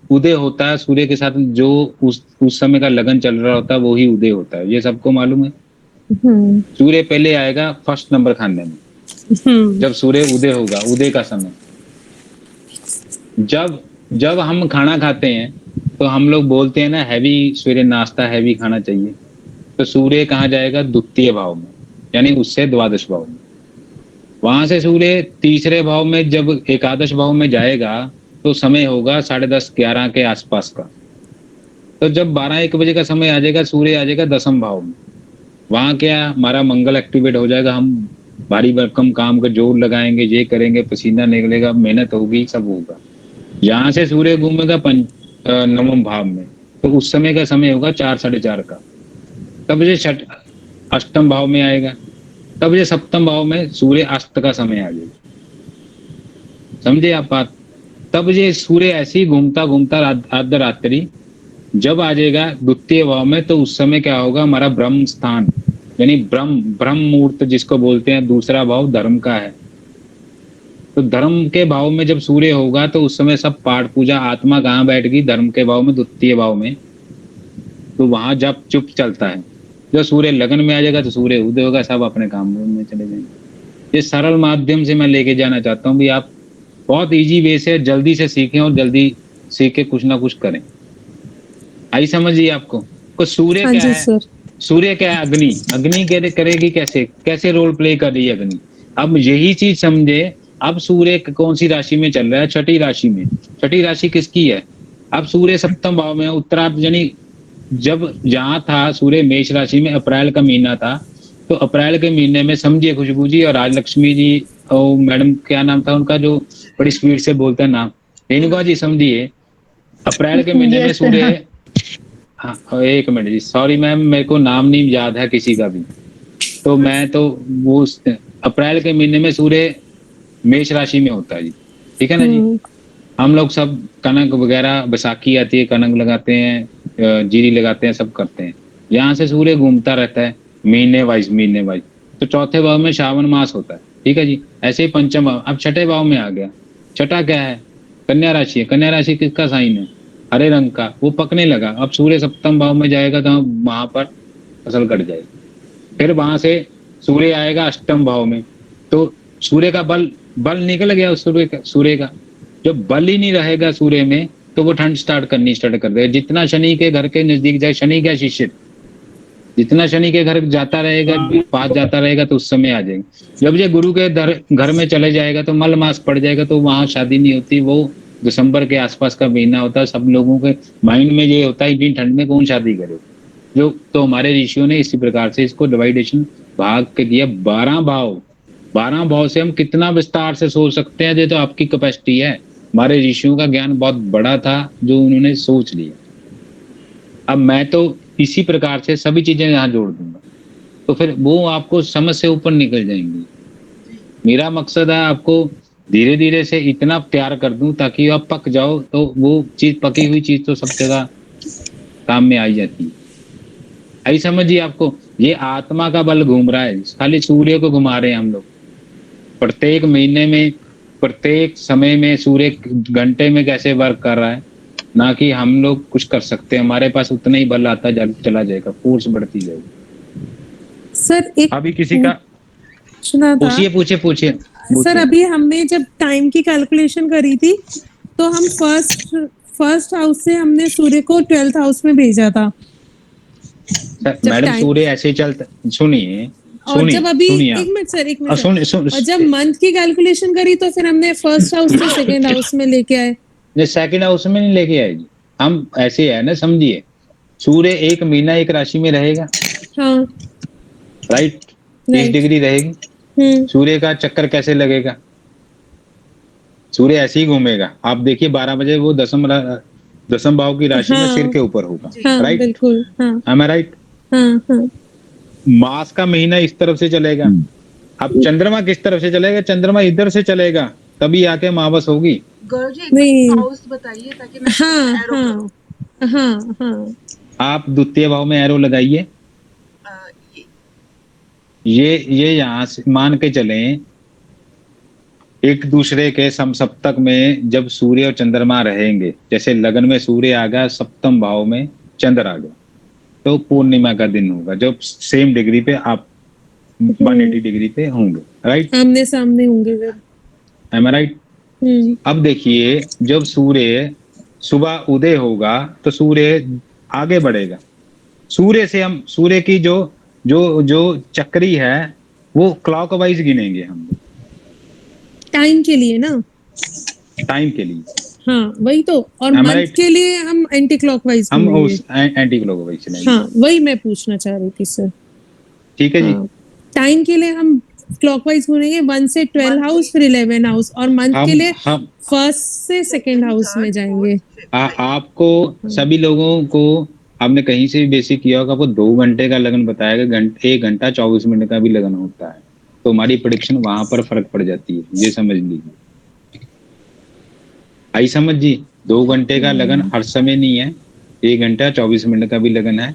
उदय होता है, सूर्य के साथ जो उस समय का लगन चल रहा होता है वो ही उदय होता है, ये सबको मालूम है। सूर्य पहले आएगा फर्स्ट नंबर खाने में, जब सूर्य उदय होगा, उदय का समय। जब जब हम खाना खाते हैं तो हम लोग बोलते हैं ना हैवी सवेरे नाश्ता हैवी खाना चाहिए, तो सूर्य कहाँ जाएगा? द्वितीय भाव में, यानी उससे द्वादश भाव में। वहां से सूर्य तीसरे भाव में जब एकादश भाव में जाएगा तो समय होगा 10:30 11 के आसपास का। तो जब 12-1 बजे का समय आ जाएगा, सूर्य आ जाएगा दसम भाव में। वहां क्या हमारा मंगल एक्टिवेट हो जाएगा, हम भारी भरकम काम का जोर लगाएंगे, ये करेंगे, पसीना निकलेगा, मेहनत होगी, सब होगा। यहाँ से सूर्य घूमेगा नवम भाव में, तो उस समय का समय होगा 4 4:30 का। तब ये अष्टम भाव में आएगा, तब ये सप्तम भाव में सूर्य अस्त का समय आ जाएगा। समझे आप बात? तब ये सूर्य ऐसे ही घूमता घूमता अर्धरात्रि जब आ जाएगा द्वितीय भाव में तो उस समय क्या होगा, हमारा ब्रह्म स्थान यानी ब्रह्म मुहूर्त जिसको बोलते हैं, दूसरा भाव धर्म का है। तो धर्म के भाव में जब सूर्य होगा तो उस समय सब पाठ पूजा, आत्मा कहाँ बैठ गई, धर्म के भाव में, द्वितीय भाव में, तो वहां जब चुप चलता है। जब सूर्य लगन में आ जाएगा तो सूर्य उदय होगा, सब अपने काम में चले जाएंगे। ये सरल माध्यम से मैं लेके जाना चाहता हूँ भी आप बहुत इजी वे से जल्दी से सीखें और जल्दी सीख के कुछ ना कुछ करें। आई समझिए आपको। तो सूर्य हाँ क्या जी है, सर। सूर्य क्या है, अग्नि। अग्नि करेगी कैसे, कैसे रोल प्ले कर रही है अग्नि। अब यही चीज समझे, अब सूर्य कौन सी राशि में चल रहा है, छठी राशि में। छठी राशि किसकी है, अब सूर्य सप्तम भाव में, उत्तरार्ध यानी जब जहां था सूर्य मेष राशि में, अप्रैल का महीना था, तो अप्रैल के महीने में समझिए खुशबू जी और राजलक्ष्मी जी और मैडम क्या नाम था उनका जो बड़ी स्पीड से बोलते हैं नाम, रेणुका जी, समझिए अप्रैल के महीने में यस सर। हाँ सूर्य, हाँ एक मिनट जी, सॉरी मैम, मेरे को नाम नहीं याद है किसी का भी, तो मैं तो वो अप्रैल के महीने में सूर्य मेष राशि में होता है जी, ठीक है ना जी। हम लोग सब कनक वगैरह, बैसाखी आती है कनक लगाते हैं, जीरी लगाते हैं, सब करते हैं। यहाँ से सूर्य घूमता रहता है महीने वाइज। तो चौथे भाव में श्रावण मास होता है, ठीक है जी। ऐसे ही पंचम भाव, अब छठे भाव में आ गया। छठा क्या है, कन्या राशि है। कन्या राशि किसका साइन है, हरे रंग का, वो पकने लगा। अब सूर्य सप्तम भाव में जाएगा तो वहां पर फसल कट जाएगी। फिर वहां से सूर्य आएगा अष्टम भाव में, तो सूर्य का बल निकल गया सूर्य का। जब बल ही नहीं रहेगा सूर्य में तो वो ठंड स्टार्ट कर देगा। जितना शनि के घर के नजदीक जाए, शनि क्या शिष्य, जितना शनि के घर जाता रहेगा, पास जाता रहेगा, तो उस समय आ जाएगा। जब ये गुरु के घर में चले जाएगा तो मल मास पड़ जाएगा, तो वहां शादी नहीं होती। वो दिसंबर के आसपास का महीना होता है। सब लोगों के माइंड में ये होता है इतनी ठंड में कौन शादी करे, जो तो हमारे ऋषियों ने इसी प्रकार से इसको डिवाइडेशन भाग के दिया। 12 भाव से हम कितना विस्तार से सोच सकते हैं, ये तो आपकी कैपेसिटी है। हमारे ऋषियों का ज्ञान बहुत बड़ा था जो उन्होंने सोच लिया। अब मैं तो इसी प्रकार से सभी चीजें यहाँ जोड़ दूंगा, तो फिर वो आपको समझ से ऊपर निकल जाएंगी। मेरा मकसद है आपको धीरे धीरे से इतना प्यार कर दूं ताकि आप पक जाओ, तो वो चीज, पकी हुई चीज तो सब जगह काम में आई जाती है। आई समझिए आपको। ये आत्मा का बल घूम रहा है, खाली सूर्य को घुमा रहे हैं हम लोग। प्रत्येक महीने में, प्रत्येक समय में सूर्य घंटे में कैसे वर्क कर रहा है, ना कि हम लोग कुछ कर सकते हैं। हमारे पास उतना ही बल आता चला जाएगा, फोर्स बढ़ती जाएगी। सर एक अभी किसी का सुना था पूछिए। सर, अभी हमने जब टाइम की कैलकुलेशन करी थी तो हम फर्स्ट हाउस से हमने सूर्य को 12th हाउस में भेजा था। मैडम सूर्य ऐसे ही चलता, सुनिए और जब अभी सुनिए एक मिनट सर, और जब मंथ की कैलकुलेशन करी तो फिर हमने फर्स्ट हाउस से सेकंड हाउस में लेके आए। सेकंड हाउस में नहीं लेके आए जी, हम ऐसे है ना, समझिए सूर्य एक महीना एक राशि में रहेगा, हाँ राइट, 30 डिग्री रहेगी। सूर्य का चक्कर कैसे लगेगा, सूर्य ऐसे ही घूमेगा। आप देखिए 12 बजे वो दसम भाव की राशि में सिर के ऊपर होगा, राइट, बिल्कुल, am I right? मास का महीना इस तरफ से चलेगा। अब चंद्रमा किस तरफ से चलेगा, चंद्रमा इधर से चलेगा, तभी आके मावस होगी। नहीं, हाउस बताइए ताकि मैं हाँ। आप द्वितीय भाव में एरो लगाइए। ये यहाँ से मान के चलें, एक दूसरे के समसप्तक में जब सूर्य और चंद्रमा रहेंगे, जैसे लगन में सूर्य आ गया, सप्तम भाव में चंद्र आ गया, तो पूर्णिमा का दिन होगा जब सेम डिग्री पे आप 180 डिग्री पे होंगे, राइट, आमने सामने होंगे सर, am I right? अब देखिए जब सूर्य सुबह उदय होगा तो सूर्य आगे बढ़ेगा। सूर्य की जो चक्री है वो क्लॉकवाइज गिनेंगे हम टाइम के लिए ना, टाइम के लिए, हाँ वही तो। और मंथ के लिए हम एंटी क्लॉकवाइज, हम उस एंटी क्लॉकवाइज चलेंगे। हाँ वही मैं पूछना चाह रही थी सर। ठीक है जी। टाइम के लिए हम क्लॉकवाइज घूमेंगे 1 से 12 हाउस, फिर 11 हाउस, और मंथ के लिए फर्स्ट से सेकंड हाउस में जाएंगे। आपको सभी लोगों को आपने कहीं से भी बेसिक किया होगा, आपको 2 घंटे का लगन बताएगा, 1 घंटा 24 मिनट का भी लगन होता है, तो हमारी प्रेडिक्शन वहां पर फर्क पड़ जाती है, ये समझ लीजिए। आई समझ जी। 2 घंटे का लगन हर समय नहीं है, 1 घंटा 24 मिनट का भी लगन है,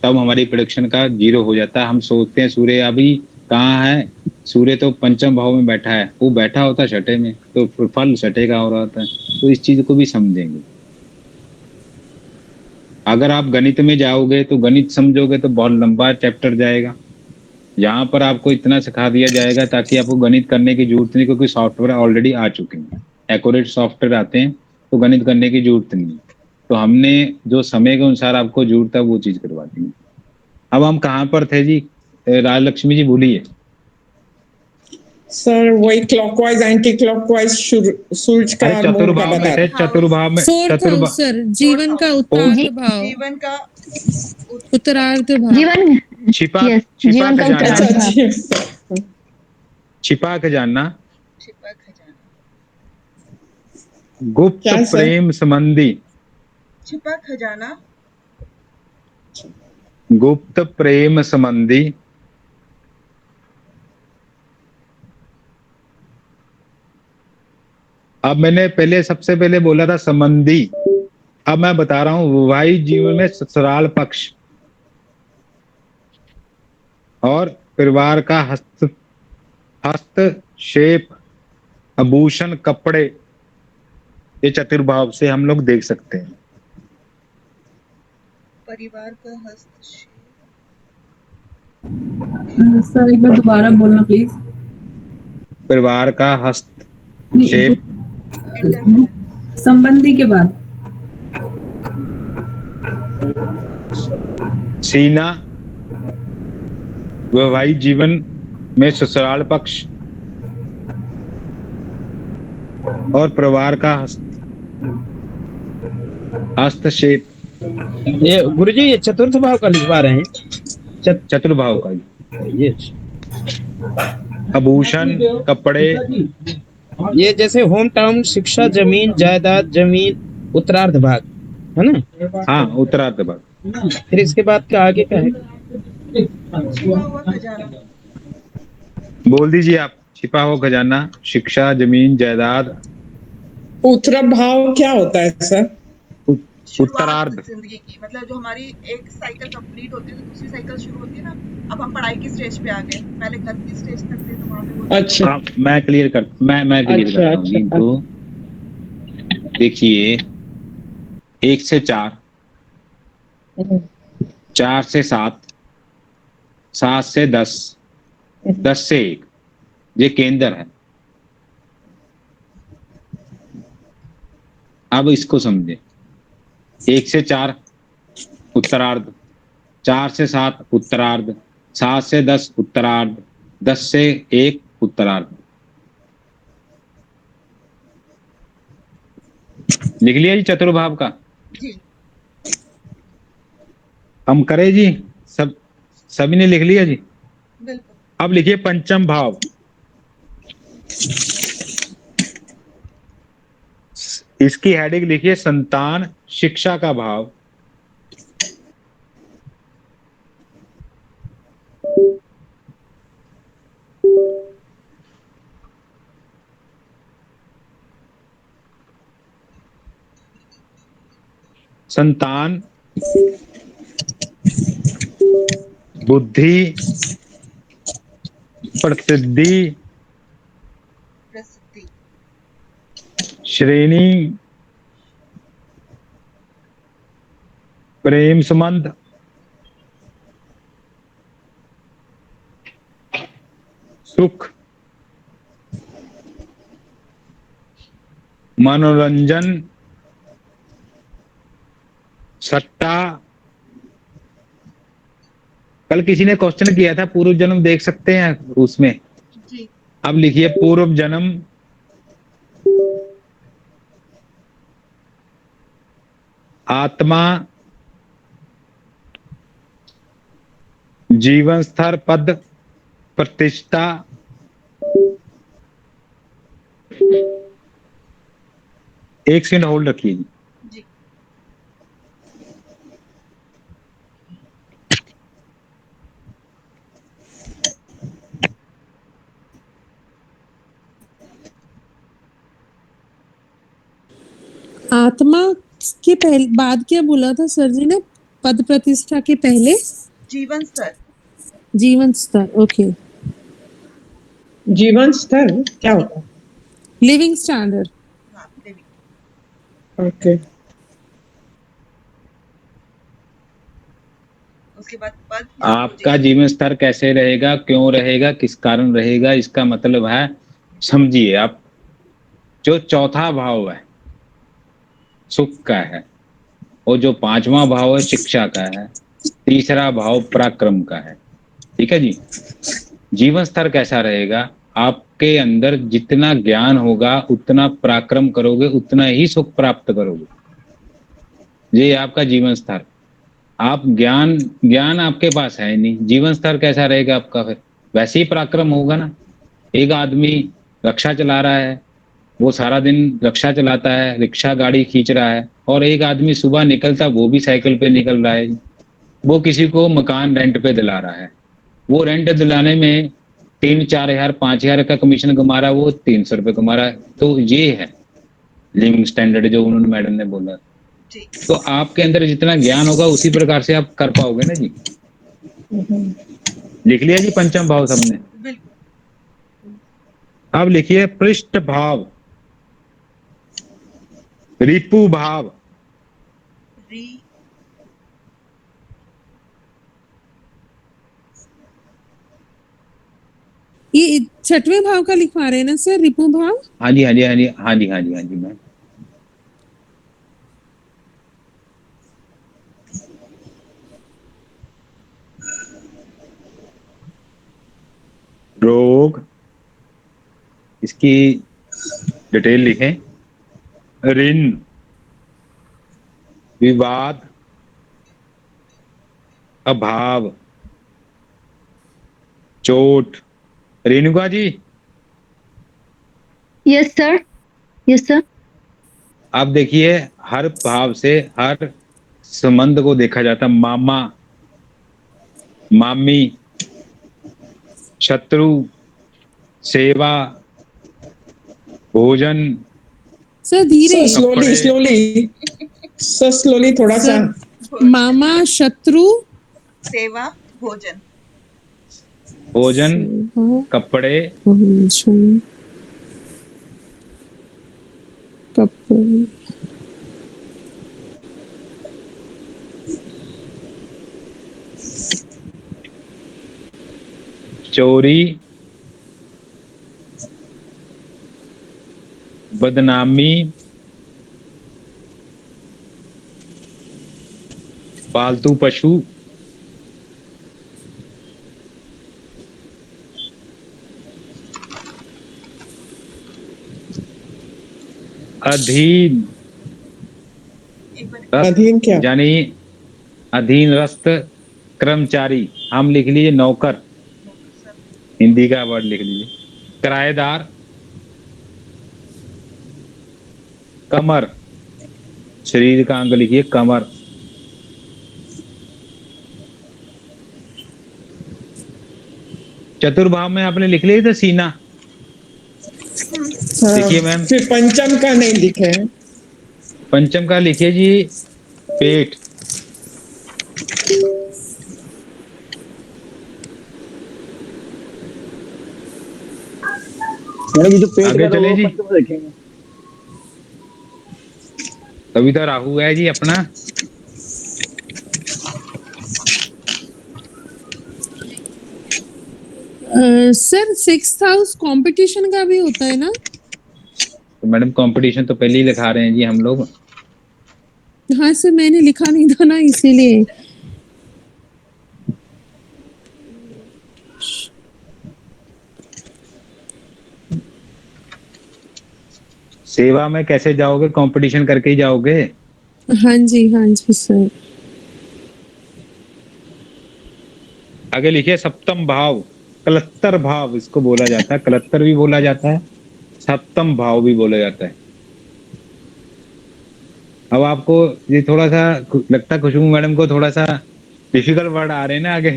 तब हमारी प्रोडक्शन का 0 हो जाता है। हम सोचते हैं सूर्य अभी कहाँ है, सूर्य तो पंचम भाव में बैठा है, वो बैठा होता है छठे में, तो फिर फल छठे का हो रहा होता है। तो इस चीज को भी समझेंगे। अगर आप गणित में जाओगे तो गणित समझोगे तो बहुत लंबा चैप्टर जाएगा। यहाँ पर आपको इतना सिखा दिया जाएगा ताकि आपको गणित करने की जरूरत नहीं, क्योंकि सॉफ्टवेयर ऑलरेडी आ चुके हैं, एक्यूरेट सॉफ्टवेयर आते हैं, तो गणित करने की जरूरत नहीं। तो हमने जो समय के अनुसार आपको जरूरत है वो चीज करवा दी। अब हम कहाँ पर थे जी? राजलक्ष्मी जी बोलिए। सर वही क्लॉकवाइज एंटी क्लॉकवाइज सूरज का अरे मूव का चतुर्भाव में बता थे, रहे। चतुर्भाव में, फोर्थ हाउस सर, जीवन का जी उत्तरार्ध भाव, जीवन का उत्तरार्ध भाव। जीवन, छिपा यस, छिपा जीवन का खजाना, अच्छा उत्तरार्ध भाव। जी। छिपा खजाना, छिपा खजाना, गुप्त क्या सर? प्रेम संबंधी, छिपा खजाना, गुप्त प्रेम संबंधी, अब मैंने पहले सबसे पहले बोला था संबंधी, अब मैं बता रहा हूं वैवाहिक जीवन में ससुराल पक्ष और परिवार का हस्तक्षेप, आभूषण, कपड़े, ये चतुर्भाव से हम लोग देख सकते हैं। परिवार का हस्तक्षेप, सर एक बार दोबारा बोलना प्लीज। परिवार का हस्तक्षेप, संबंधी के बाद सीना, वैवाहिक जीवन में ससुराल पक्ष और परिवार का हस्तक्षेप। ये गुरुजी ये चतुर्थ भाव का लिखवा रहे हैं। चतुर्भाव का ये आभूषण, कपड़े, ये जैसे होम टाउन, शिक्षा, जमीन जायदाद, जमीन, उत्तरार्ध भाग है ना। हाँ उत्तरार्ध भाग। फिर इसके बाद का आगे का है? छिपा हुआ खजाना, बोल दीजिए आप। छिपा हुआ खजाना, शिक्षा, जमीन, जायदाद, उत्तर भाव क्या होता है सर? शुरुआत उत्तरार्ध। जिंदगी की, मतलब जो हमारी एक साइकिल कंप्लीट होती है तो दूसरी साइकिल शुरू होती है ना। अब हम पढ़ाई की स्टेज पे आ गए, पहले घर की स्टेज तक थे तो वहां पे बोलते अच्छा। हाँ, मैं क्लियर करता हूँ अच्छा। इनको। देखिए 1 से 4, 4 से 7, 7 से 10, 10 से 1, ये केंद्र है। अब इसको समझे। 1 से 4 उत्तरार्ध, 4 से 7 उत्तरार्ध, 7 से 10 उत्तरार्ध, 10 से 1 उत्तरार्ध। लिख लिया जी चतुर्भाव का? जी हम करें जी, सभी ने लिख लिया जी। बिल्कुल। अब लिखिए पंचम भाव। इसकी हेडिंग लिखिए संतान शिक्षा का भाव। संतान, बुद्धि, प्रसिद्धि, प्रसिद्धि, श्रेणी, प्रेम संबंध, सुख, मनोरंजन, सट्टा। कल किसी ने क्वेश्चन किया था पूर्व जन्म देख सकते हैं उसमें। जी अब लिखिए पूर्व जन्म, आत्मा, जीवन स्तर, पद, प्रतिष्ठा, एक सेकंड होल्ड रखिए जी। जी आत्मा के पहले बाद क्या बोला था सर जी ने? पद प्रतिष्ठा के पहले जीवन स्तर। जीवन स्तर। ओके, जीवन स्तर क्या होता है? Living standard. हाँ, लिविंग। ओके, उसके बाद पद। आपका जीवन स्तर कैसे रहेगा, क्यों रहेगा, किस कारण रहेगा, इसका मतलब है, समझिए आप, जो चौथा भाव है सुख का है, और जो पांचवा भाव है शिक्षा का है, तीसरा भाव पराक्रम का है। ठीक है जी। जीवन स्तर कैसा रहेगा, आपके अंदर जितना ज्ञान होगा उतना पराक्रम करोगे, उतना ही सुख प्राप्त करोगे। ये आपका जीवन स्तर। आप ज्ञान आपके पास है नहीं, जीवन स्तर कैसा रहेगा आपका? फिर वैसे ही पराक्रम होगा ना। एक आदमी रक्षा चला रहा है, वो सारा दिन रक्षा चलाता है, रिक्शा गाड़ी खींच रहा है, और एक आदमी सुबह निकलता, वो भी साइकिल पे निकल रहा है, वो किसी को मकान रेंट पे दिला रहा है, वो रेंट दिलाने में 3-4 हजार 5 हजार का कमीशन कमा रहा है, वो 300 रुपये कमा रहा है। तो ये है लिविंग स्टैंडर्ड जो उन्होंने मैडम ने बोला। जी। तो आपके अंदर जितना ज्ञान होगा उसी प्रकार से आप कर पाओगे ना जी। लिख लिया जी पंचम भाव सबने? बिल्कुल। अब लिखिए पृष्ठ भाव, रिपु भाव, री। ये छठवें भाव का लिखवा रहे हैं ना सर, रिपु भाव? हाँ जी हाँ जी हाँ जी हाँ जी हाँ जी हाँ जी मैम। रोग, इसकी डिटेल लिखें। ऋण, विवाद, अभाव, चोट। Renuka ji, yes sir, yes sir. आप देखिए हर भाव से हर संबंध को देखा जाता। मामा, मामी, शत्रु, सेवा, भोजन। सर धीरे। स्लोली स्लोली सर, स्लोली थोड़ा सा। मामा, शत्रु, सेवा, भोजन। भोजन, कपड़े, भोजन, कपड़े, चोरी, बदनामी, पालतू पशु, अधीन, अधीन क्या? यानी अधीनस्थ कर्मचारी, हम लिख लीजिए नौकर, हिंदी का वर्ड लिख लीजिए। किराएदार, कमर, शरीर का अंग लिखिए कमर। चतुर्भाव में आपने लिख लिया था सीना। देखिए मैम, फिर पंचम का नहीं लिखे हैं। पंचम का लिखिए जी पेट। जो पेट आगे का चले वो जी। पंचम में देखेंगे। तभी तो राहु है जी अपना। सर 6th हाउस कंपटीशन का भी होता है ना? तो मैडम कंपटीशन तो पहले ही लिखा रहे हैं जी हम लोग। हाँ सर, मैंने लिखा नहीं था ना इसीलिए। सेवा में कैसे जाओगे? कंपटीशन करके ही जाओगे। हाँ जी सर। आगे लिखिए सप्तम भाव, कलत्तर भाव इसको बोला जाता है। कलत्तर भी बोला जाता है, सप्तम भाव भी बोला जाता है। अब आपको ये थोड़ा सा लगता है खुशबू मैडम को थोड़ा सा डिफिकल्ट वर्ड आ रहे हैं ना आगे।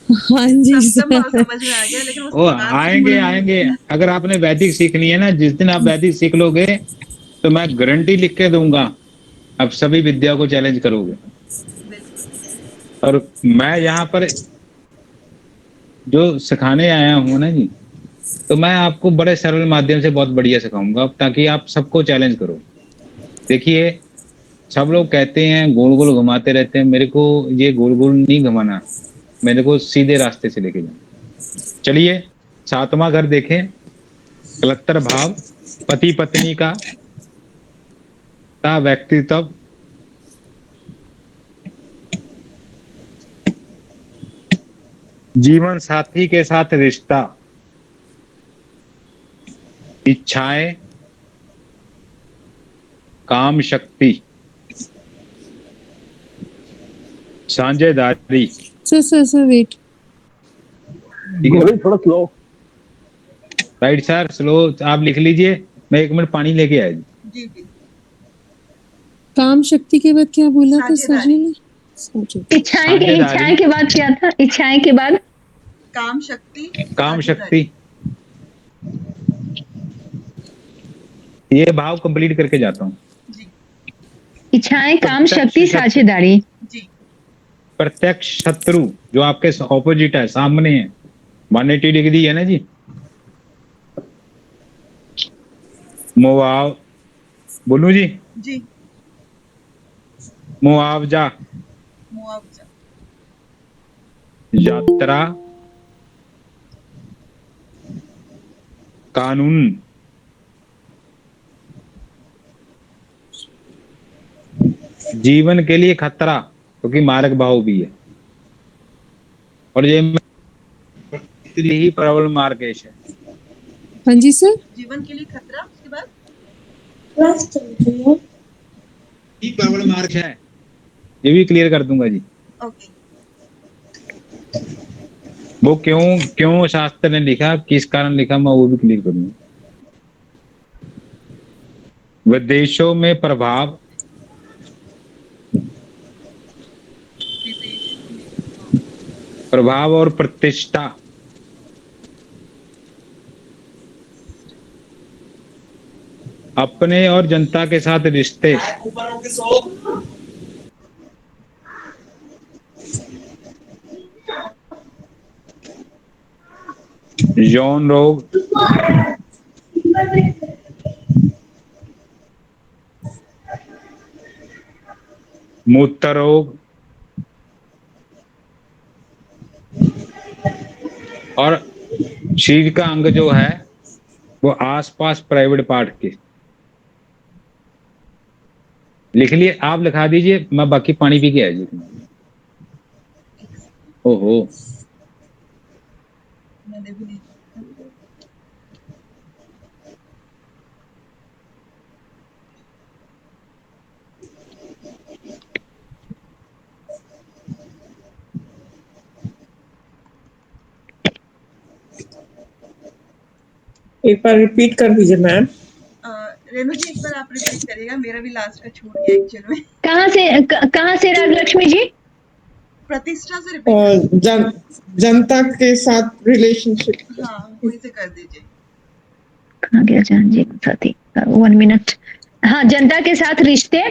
हाँ जी सप्तम भाव सर। समझ में आ गया, लेकिन ओ उसको बना आएंगे आएंगे। अगर आपने वैदिक सीखनी है ना, जिस दिन आप वैदिक सीख लोगे तो मैं गारंटी लिख के दूंगा अब सभी विद्या को चैलेंज करोगे। बिल्कुल। और मैं यहाँ पर जो सिखाने आया हूँ ना जी, तो मैं आपको बड़े सरल माध्यम से बहुत बढ़िया सिखाऊंगा ताकि आप सबको चैलेंज करो। देखिए, सब लोग कहते हैं गोल गोल घुमाते रहते हैं, मेरे को ये गोल गोल नहीं घुमाना, मेरे को सीधे रास्ते से लेके जाना। चलिए 7वां घर देखें, कलत्तर भाव, पति पत्नी का व्यक्तित्व, जीवन साथी के साथ रिश्ता, इच्छाएं, काम शक्ति, साझेदारी। Sir wait. ठीक है, गोविंद थोड़ा स्लो। राइट सर, स्लो आप लिख लीजिए, मैं 1 मिनट पानी लेके आया जी। जी जी। काम शक्ति के बाद क्या बोला था सर जी ने? इच्छाएं के बाद क्या था? इच्छाएं के बाद काम शक्ति। काम शक्ति। ये भाव कंप्लीट करके जाता हूँ। जी। इच्छाएं, काम शक्ति, साझेदारी। जी। प्रत्यक्ष शत्रु जो आपके ऑपोजिट है, सामने है, 180 डिग्री है ना जी। मुआव बोलू जी? जी। मुआवजा, मुआवजा, यात्रा, कानून, जीवन के लिए खतरा क्योंकि मारक भाव भी है, और ये ही प्रबल मार्केश है। हाँ जी सर। जीवन के लिए खतरा, उसके बाद ही प्रबल मार्क है, ये भी क्लियर कर दूंगा जी। ओके। वो क्यों शास्त्र ने लिखा, किस कारण लिखा, मैं वो भी क्लियर करूंगा। विदेशों में प्रभाव, प्रभाव और प्रतिष्ठा, अपने और जनता के साथ रिश्ते, यौन रोग, मूत्र रोग, और शरीर का अंग जो है वो आसपास प्राइवेट पार्ट के। लिख लिए, आप लिखा दीजिए, मैं बाकी पानी पी के आ जी। ओहो, मैंने भी नहीं। एक बार रिपीट कर दीजिए मैम। रेणु जी एक बार आप रिपीट करिएगा, मेरा भी लास्ट का छूट गया एक्चुअल में। कहाँ से राजलक्ष्मी जी? प्रतिष्ठा से रिपीट। जनता के साथ रिलेशनशिप। हाँ वही से कर दीजिए। कहाँ गया जान जी साथी? 1 मिनट। हाँ, जनता के साथ रिश्ते,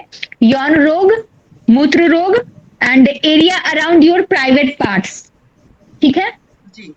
यौन रोग, मूत्र रोग and area around your private parts. ठीक है जी।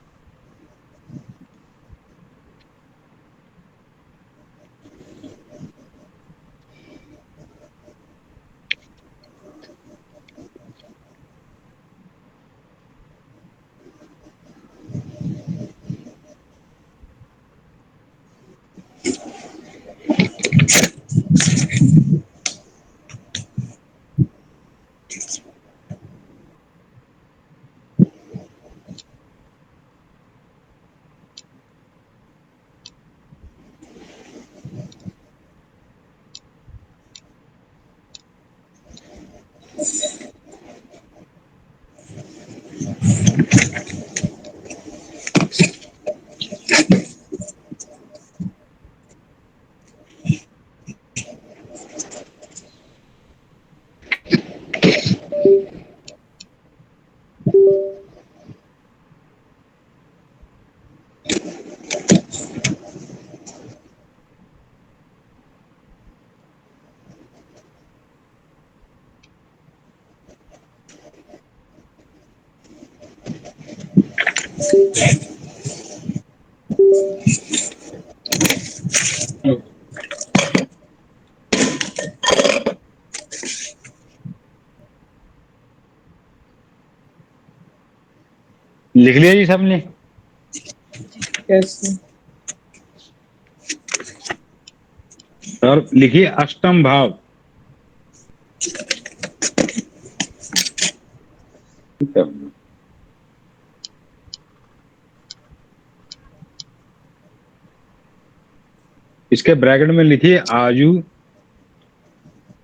लिख लिया जी सबने? यस और लिखिए अष्टम भाव। इसके ब्रैकेट में लिखिए आयु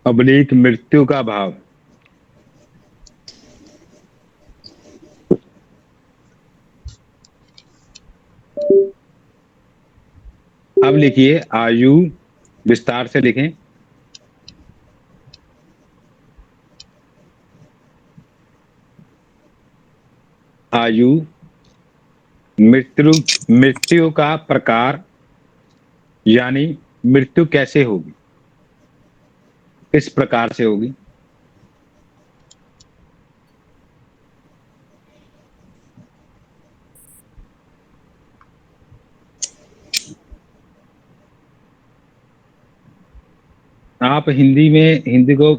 अबलीक मृत्यु का भाव। अब लिखिए आयु, विस्तार से लिखें। आयु मृत्यु का प्रकार, यानी मृत्यु कैसे होगी, किस प्रकार से होगी। आप हिंदी को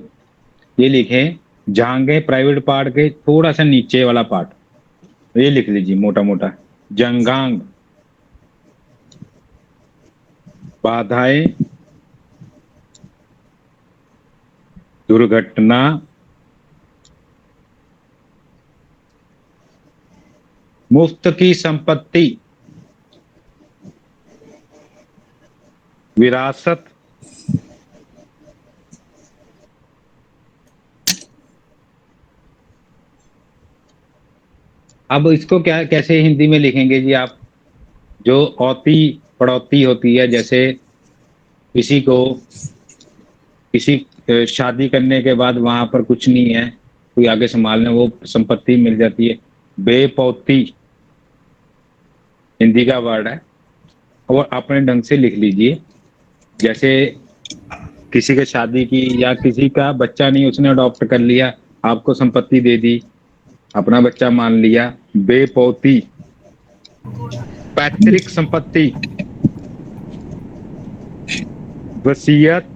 ये लिखें, जांघें प्राइवेट पार्ट के थोड़ा सा नीचे वाला पार्ट, ये लिख लीजिए मोटा मोटा। जंघांग, बाधाएं, दुर्घटना, मुफ्त की संपत्ति, विरासत, अब इसको क्या कैसे हिंदी में लिखेंगे जी आप? जो औती पड़ौती होती है, जैसे किसी को शादी करने के बाद वहां पर कुछ नहीं है, कोई आगे संभालने, वो संपत्ति मिल जाती है। बेपौती हिंदी का वर्ड है, और अपने ढंग से लिख लीजिए। जैसे किसी के शादी की, या किसी का बच्चा नहीं, उसने अडॉप्ट कर लिया, आपको संपत्ति दे दी, अपना बच्चा मान लिया। बेपौती, पैतृक संपत्ति, वसीयत,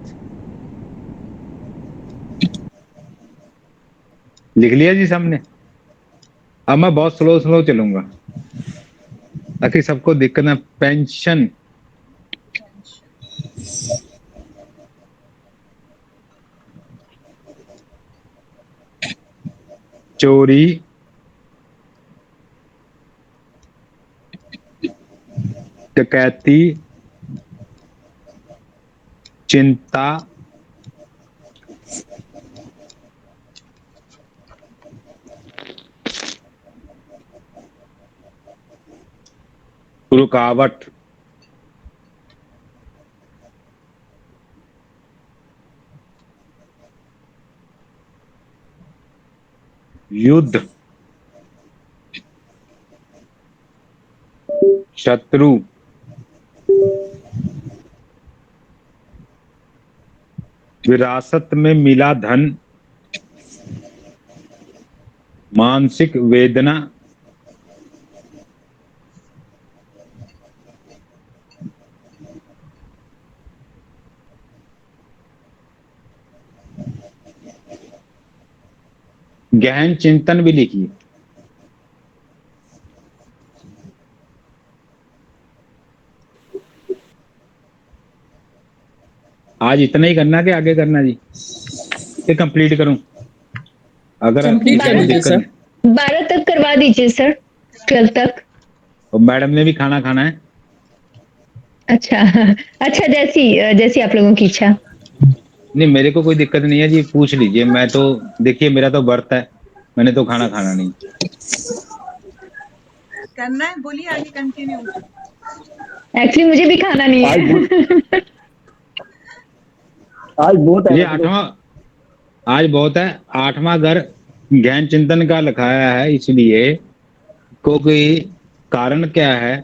लिख लिया जी सामने? अब मैं बहुत स्लो चलूंगा ताकि सबको दिक्कत ना। पेंशन, चोरी, डकैती, चिंता, रुकावट, युद्ध, शत्रु, विरासत में मिला धन, मानसिक वेदना, गहन चिंतन भी लिखिए। आज इतना ही करना कि आगे करना जी? ये कंप्लीट करूं? अगर कंप्लीट कर लीजिए सर। 12 तक करवा दीजिए सर, 12 तक। और मैडम ने भी खाना खाना है। अच्छा अच्छा, जैसी आप लोगों की इच्छा। नहीं, मेरे को कोई दिक्कत नहीं है जी, पूछ लीजिए। मैं तो देखिए, मेरा तो व्रत है, मैंने तो खाना खाना नहीं। करना है, बोलिए आगे कंटिन्यू। एक्चुअली मुझे भी खाना नहीं है। आज बहुत है। ये आज बहुत है। 8वां घर गहन चिंतन का लिखाया है, इसलिए क्योंकि कारण क्या है,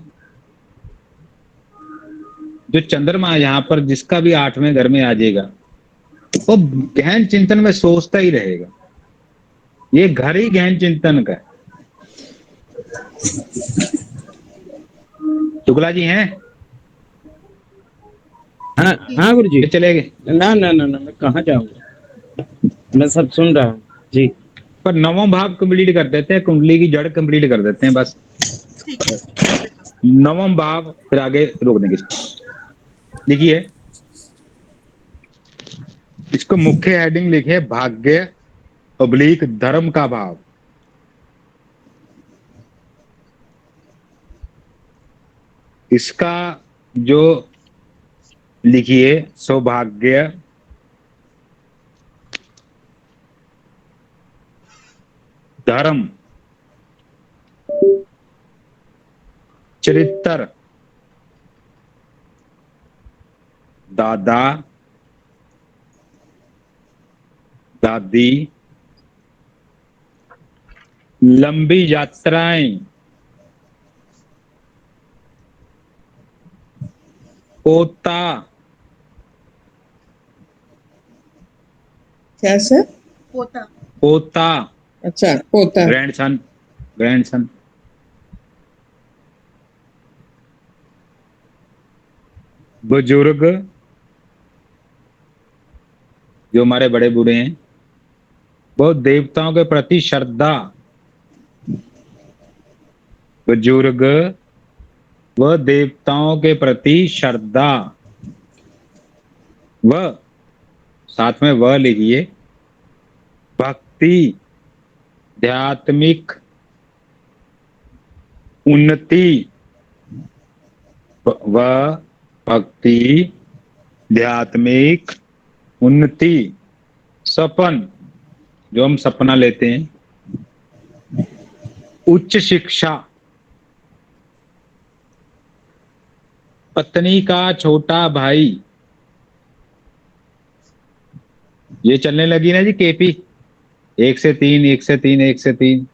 जो चंद्रमा यहाँ पर जिसका भी 8वें घर में आ जाएगा, वो गहन चिंतन में सोचता ही रहेगा। ये घर ही गहन चिंतन का है। शुक्ला जी हैं? हाँ हाँ गुरु जी। ये चले गए? ना ना ना ना, मैं कहाँ जाऊंगा, मैं सब सुन रहा हूँ जी। पर नवम भाव कंप्लीट कर देते हैं, कुंडली की जड़ कंप्लीट कर देते हैं बस। ठीक है बिल्कुल। नवम भाव, फिर आगे रोक देंगे। देखिए इसको मुख्य हेडिंग लिखे, भाग्य ऑब्लिक धर्म का भाव। इसका जो लिखिए सौभाग्य, धर्म, चरित्र, दादा दादी, लंबी यात्राएं, पोता, क्या सर? पोता। पोता, अच्छा, पोता। ग्रैंडसन, ग्रैंडसन, बुजुर्ग, जो हमारे बड़े बूढ़े हैं, वो देवताओं के प्रति श्रद्धा, बुजुर्ग व देवताओं के प्रति श्रद्धा, व साथ में वह लिखिए भक्ति, आध्यात्मिक उन्नति, व भक्ति, आध्यात्मिक उन्नति, सपन, जो हम सपना लेते हैं, उच्च शिक्षा, पत्नी का छोटा भाई। ये चलने लगी ना जी केपी, 1 से 3, 1 से 3, 1 से 3,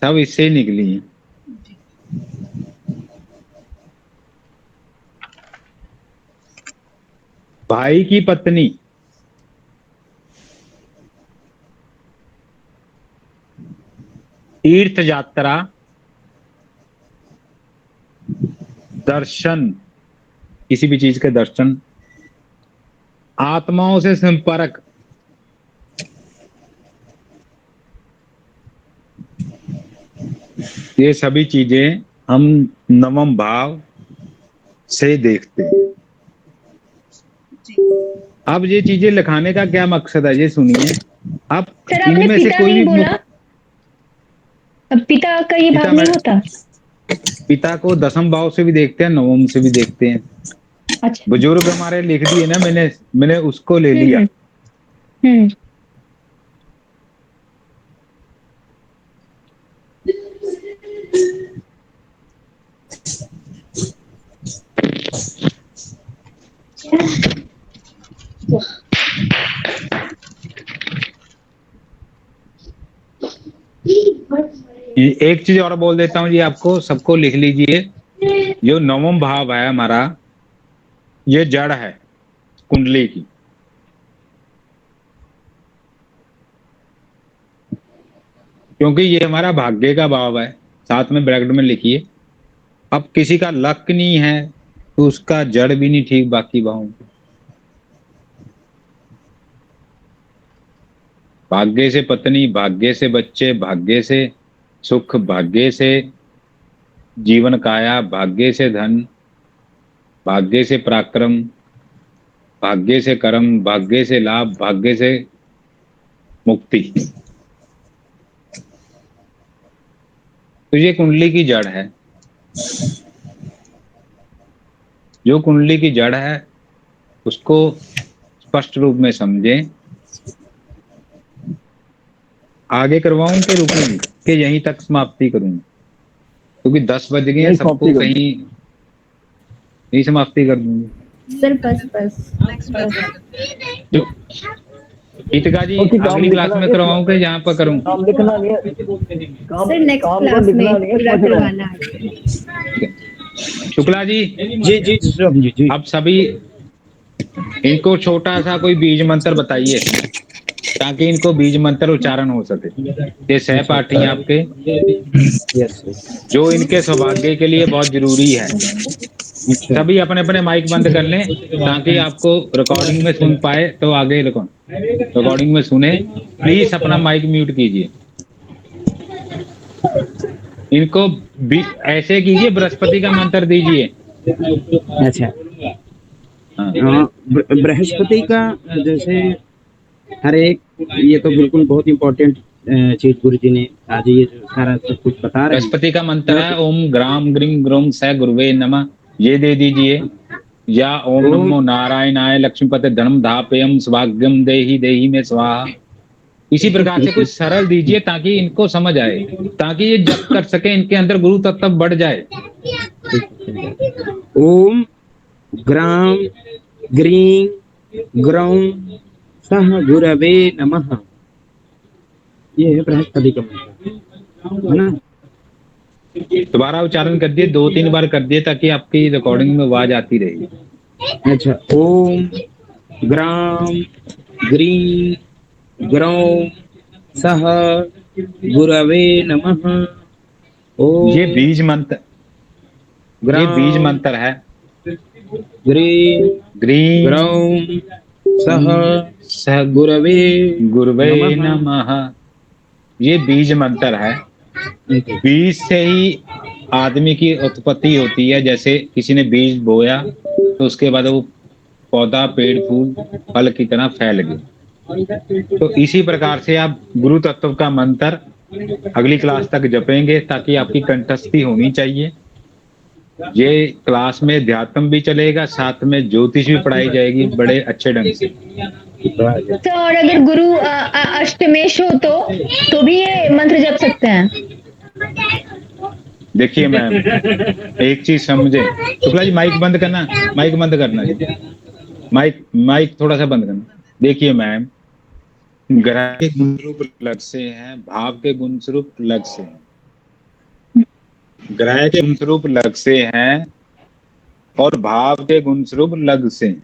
सब इससे ही निकली है। भाई की पत्नी, तीर्थ यात्रा, दर्शन, किसी भी चीज के दर्शन, आत्माओं से संपर्क, ये सभी चीजें हम नवम भाव से देखते हैं। अब ये चीजें लिखाने का क्या मकसद है, ये सुनिए। अब सर आपने इनमें से पिता कोई नहीं भी बोला, अब पिता का ये पिता भाव नहीं मैं- होता? पिता को दसम भाव से भी देखते हैं, नवम से भी देखते हैं। अच्छा। बुजुर्ग हमारे लिख दिए ना, मैंने उसको ले लिया। हम्म। एक चीज और बोल देता हूँ जी, आपको सबको लिख लीजिए। जो नवम भाव है हमारा, ये जड़ है कुंडली की। क्योंकि ये हमारा भाग्य का भाव है, साथ में ब्रैकेट में लिखिए। अब किसी का लक नहीं है तो उसका जड़ भी नहीं ठीक बाकी भाव। भाग्य से पत्नी, भाग्य से बच्चे, भाग्य से सुख, भाग्य से जीवन काया, भाग्य से धन, भाग्य से पराक्रम, भाग्य से कर्म, भाग्य से लाभ, भाग्य से मुक्ति। तो ये कुंडली की जड़ है। जो कुंडली की जड़ है उसको स्पष्ट रूप में समझें। आगे करवाऊं कि रुकूं कि यहीं तक समाप्ति करूं? क्योंकि 10 बज गए हैं, सबको कहीं नहीं समाप्ति कर दूंगी। सर बस नेक्स्ट क्लास। गीतिका जी अगली क्लास में करवाऊं कि यहाँ पर करूं? काम लिखना नहीं है, सर नेक्स्ट क्लास में पूरा करवाना है। शुक्ला जी, जी जी जी। अब सभी इनको छोटा सा कोई बीज मंत्र बताइए। ताकि इनको बीज मंत्र उच्चारण हो सके। ये सहपाठी हैं आपके, यस जो इनके सौभाग्य के लिए बहुत जरूरी है। अच्छा सभी अपने अपने माइक बंद कर लें ताकि आपको रिकॉर्डिंग में सुन पाए, तो आगे रिकॉर्डिंग में सुने। प्लीज अपना माइक म्यूट कीजिए। इनको ऐसे कीजिए, बृहस्पति का मंत्र दीजिए। अच्छा हाँ। बृहस्पति का जैसे हर एक, ये तो बिल्कुल बहुत इम्पोर्टेंट चीज गुरु जी ने आज ये जो सारा सब कुछ बता रहे हैं। बृहस्पति का मंत्र है ओम ग्राम ग्रीम ग्रोम स गुरुवे नमः, ये दे दीजिए। या ओम नमो नारायणाय लक्ष्मीपते धनम धापयम सौभाग्यम देहि देहि में स्वाहा। इसी प्रकार से कुछ सरल दीजिए ताकि इनको समझ आए, ताकि ये जप कर सके, इनके अंदर गुरु तत्व बढ़ जाए। ओम ग्राम ग्रीं ग्रौं सह गुरवे नमः, ये है बृहस्पति का मंत्र, है ना? दोबारा उच्चारण कर दिए, 2-3 बार कर दिए ताकि आपकी रिकॉर्डिंग में आवाज आती रहेगी। अच्छा ओम ग्राम ग्रीं ग्रौं सह गुरवे नमः। ओम ये बीज मंत्र, ये बीज मंत्र है। ग्रीं ग्रीं ग्रौं सह गुरवे गुरुवे नमः, ये बीज मंत्र है। बीज से ही आदमी की उत्पत्ति होती है। जैसे किसी ने बीज बोया तो उसके बाद वो पौधा पेड़ फूल फल की तरह फैल गया। तो इसी प्रकार से आप गुरु तत्व का मंत्र अगली क्लास तक जपेंगे ताकि आपकी कंठस्थी होनी चाहिए। ये क्लास में अध्यात्म भी चलेगा, साथ में ज्योतिष भी पढ़ाई जाएगी बड़े अच्छे ढंग से। तो और अगर गुरु अष्टमेश हो तो भी ये मंत्र जप सकते हैं? देखिए मैम, एक चीज समझे। शुक्ला जी माइक बंद करना, माइक बंद करना जी, माइक थोड़ा सा बंद करना। देखिए मैम, ग्रह के गुण स्वरूप लग से हैं, भाव के गुण स्वरूप लग से हैं। ग्रह के गुण स्वरूप लग से हैं और भाव के गुण स्वरूप लग से हैं।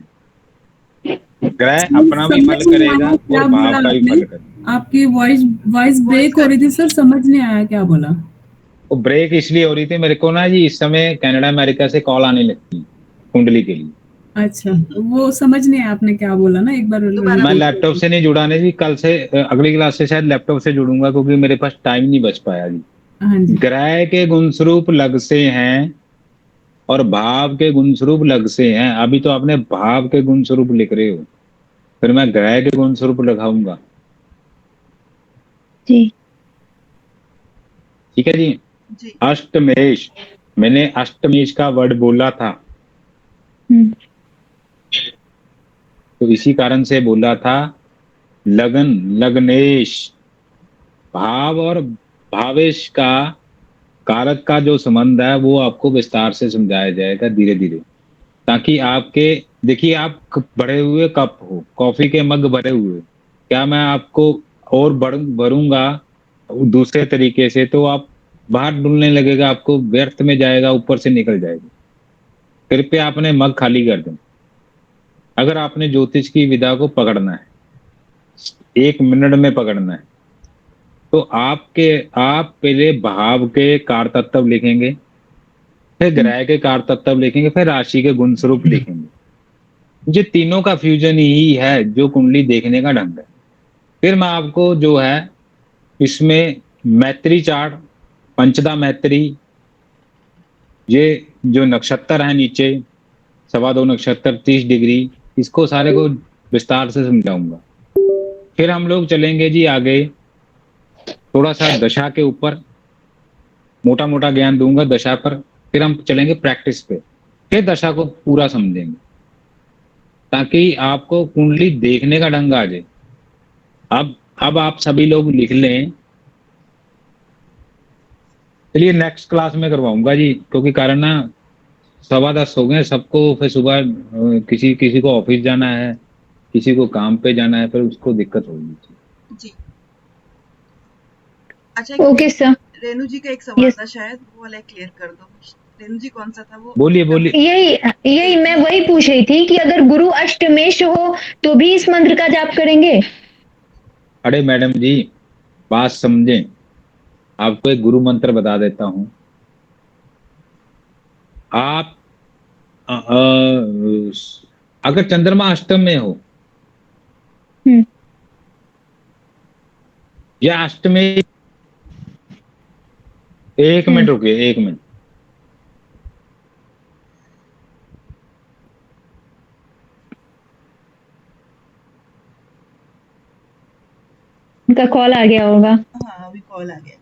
ग्रह अपना भी फल करेगा और भाव का भी फल करेगा। आपकी वॉइस ब्रेक हो रही थी सर, समझ नहीं आया क्या बोला। वो ब्रेक इसलिए हो रही थी, मेरे को ना जी इस समय कनाडा अमेरिका से कॉल आने लगती कुंडली के लिए। अच्छा, वो समझ नहीं आया आपने क्या बोला ना, एक बार मैं लैपटॉप से नहीं जुड़ा नहीं जी, कल से अगली क्लास से शायद लैपटॉप से जुड़ूंगा क्योंकि मेरे पास टाइम नहीं बच पाया जी। हाँ जी। ग्रह के गुण स्वरूप लग से हैं और भाव के गुण स्वरूप लग से हैं। अभी तो आपने भाव के गुण स्वरूप लिख रहे हो, फिर मैं ग्रह के गुण स्वरूप लगाऊंगा। जी ठीक है जी। अष्टमेश, मैंने अष्टमेश का वर्ड बोला था तो इसी कारण से बोला था। लगन, लग्नेश, भाव और भावेश का कारक का जो संबंध है वो आपको विस्तार से समझाया जाएगा धीरे धीरे, ताकि आपके, देखिए आप भरे हुए कप हो, कॉफी के मग भरे हुए, क्या मैं आपको और भरूंगा दूसरे तरीके से तो आप बाहर डुलने लगेगा, आपको व्यर्थ में जाएगा, ऊपर से निकल जाएगा। कृपया अपने मग खाली कर दें। अगर आपने ज्योतिष की विधा को पकड़ना है, 1 मिनट में पकड़ना है, तो आप पहले भाव के कार तत्व लिखेंगे, फिर ग्रह के कार तत्व लिखेंगे, फिर राशि के गुण स्वरूप लिखेंगे। ये तीनों का फ्यूजन ही है जो कुंडली देखने का ढंग है। फिर मैं आपको जो है इसमें मैत्री चार्ट, पंचदा मैत्री, ये जो नक्षत्र है नीचे 2.25 नक्षत्र 30 डिग्री, इसको सारे को विस्तार से समझाऊंगा। फिर हम लोग चलेंगे जी आगे, थोड़ा सा दशा के ऊपर मोटा मोटा ज्ञान दूंगा दशा पर, फिर हम चलेंगे प्रैक्टिस पे, फिर दशा को पूरा समझेंगे ताकि आपको कुंडली देखने का ढंग आ जाए। अब आप सभी लोग लिख लें। चलिए नेक्स्ट क्लास में करवाऊंगा जी, क्योंकि कारण ना 10:15 हो गए सबको, फिर सुबह किसी को ऑफिस जाना है, किसी को काम पे जाना है, फिर उसको दिक्कत होगी जी। अच्छा, ओके सर। रेणु जी का एक सवाल था, शायद वो वाला क्लियर कर दो। रेणु जी कौन सा था वो? बोलिए। यही मैं वही पूछ रही थी कि अगर गुरु अष्टमेश हो तो भी इस मंत्र का जाप करेंगे? अरे मैडम जी, बात समझें। आपको एक गुरु मंत्र बता देता हूं। आप अगर चंद्रमा अष्टम में हो हम्म, या अष्टमी, एक हम्म, मिनट रुकिए, एक मिनट। उनका कॉल आ गया होगा। हाँ अभी कॉल आ गया।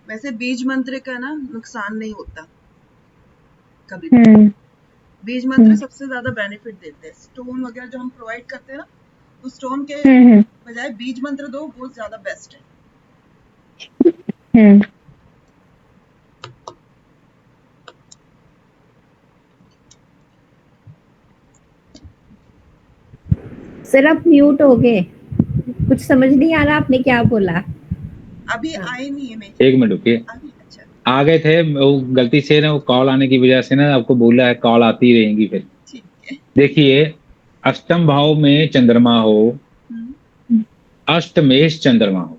वैसे बीज मंत्र का ना नुकसान नहीं होता कभी भी। हम्म, बीज मंत्र सबसे ज्यादा बेनिफिट देते हैं। स्टोन वगैरह जो हम प्रोवाइड करते हैं ना, तो स्टोन के हम्म, बजाय बीज मंत्र दो, वो ज्यादा बेस्ट है। हम्म। सर आप म्यूट हो गए, कुछ समझ नहीं आ रहा आपने क्या बोला। अभी हाँ। आए नहीं है मेरे। एक मिनट रुकिए। अभी अच्छा आ गए थे वो, गलती से ना वो कॉल आने की वजह से ना आपको बोला है कॉल आती रहेंगी फिर। ठीक है। देखिए, अष्टम भाव में चंद्रमा हो, अष्टमेश चंद्रमा हो,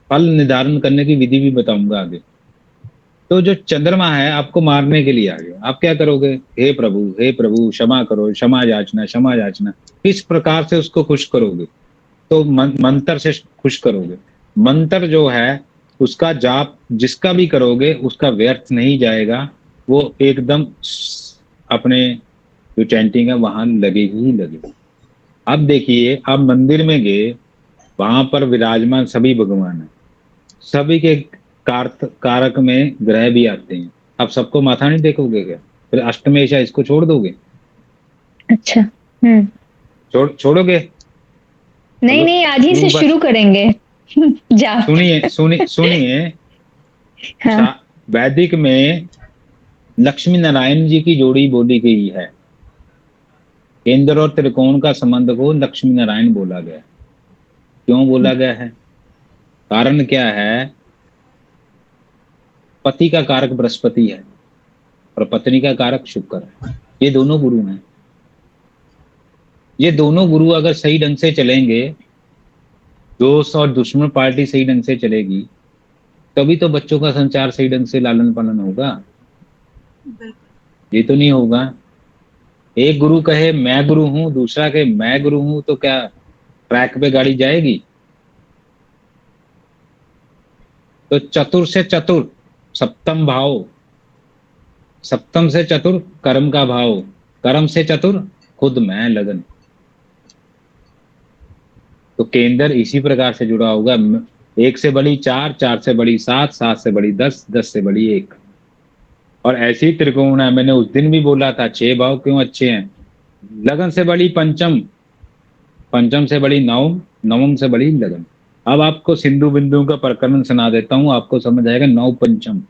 फल निर्धारण करने की विधि भी बताऊंगा आगे। तो जो चंद्रमा है आपको मारने के लिए आ गया, आप क्या करोगे? हे प्रभु, हे प्रभु, क्षमा करो, क्षमा याचना, क्षमा याचना। किस प्रकार से उसको खुश करोगे? तो मंत्र से खुश करोगे। मंत्र जो है उसका जाप जिसका भी करोगे उसका व्यर्थ नहीं जाएगा, वो एकदम अपने जो चैंटिंग है वहां लगेगी ही लगेगी। अब देखिए, आप मंदिर में गए, वहां पर विराजमान सभी भगवान है, सभी के कारक में ग्रह भी आते हैं। आप सबको माथा नहीं टेकोगे क्या? फिर अष्टमेश है, इसको छोड़ दोगे? अच्छा। छोड़ोगे? नहीं चलो नहीं, आज ही से बस शुरू करेंगे। जा। सुनिए, सुनिए। हाँ। वैदिक में लक्ष्मी नारायण जी की जोड़ी बोली गई है। केंद्र और त्रिकोण का संबंध को लक्ष्मी नारायण बोला गया। क्यों बोला गया है? कारण क्या है? पति का कारक बृहस्पति है और पत्नी का कारक शुक्र है। ये दोनों गुरु हैं। ये दोनों गुरु अगर सही ढंग से चलेंगे, दोस्त और दुश्मन पार्टी सही ढंग से चलेगी, तभी तो बच्चों का संचार सही ढंग से लालन पालन होगा। बिल्कुल। ये तो नहीं होगा। एक गुरु कहे मैं गुरु हूं, दूसरा कहे मैं गुरु हूं, तो क्या ट्रैक पे गाड़ी जाएगी? तो चतुर से चतुर सप्तम भाव, सप्तम से चतुर कर्म का भाव, कर्म से चतुर खुद मैं लगन। तो केंद्र इसी प्रकार से जुड़ा होगा। एक से बड़ी चार, चार से बड़ी सात, सात से बड़ी दस, दस से बड़ी एक। और ऐसी ही त्रिकोण है, मैंने उस दिन भी बोला था 6 भाव क्यों अच्छे हैं। लगन से बड़ी पंचम, पंचम से बड़ी नवम, नवम से बड़ी लगन। अब आपको सिंधु बिंदु का प्रकरण सुना देता हूं, आपको समझ आएगा। नव पंचम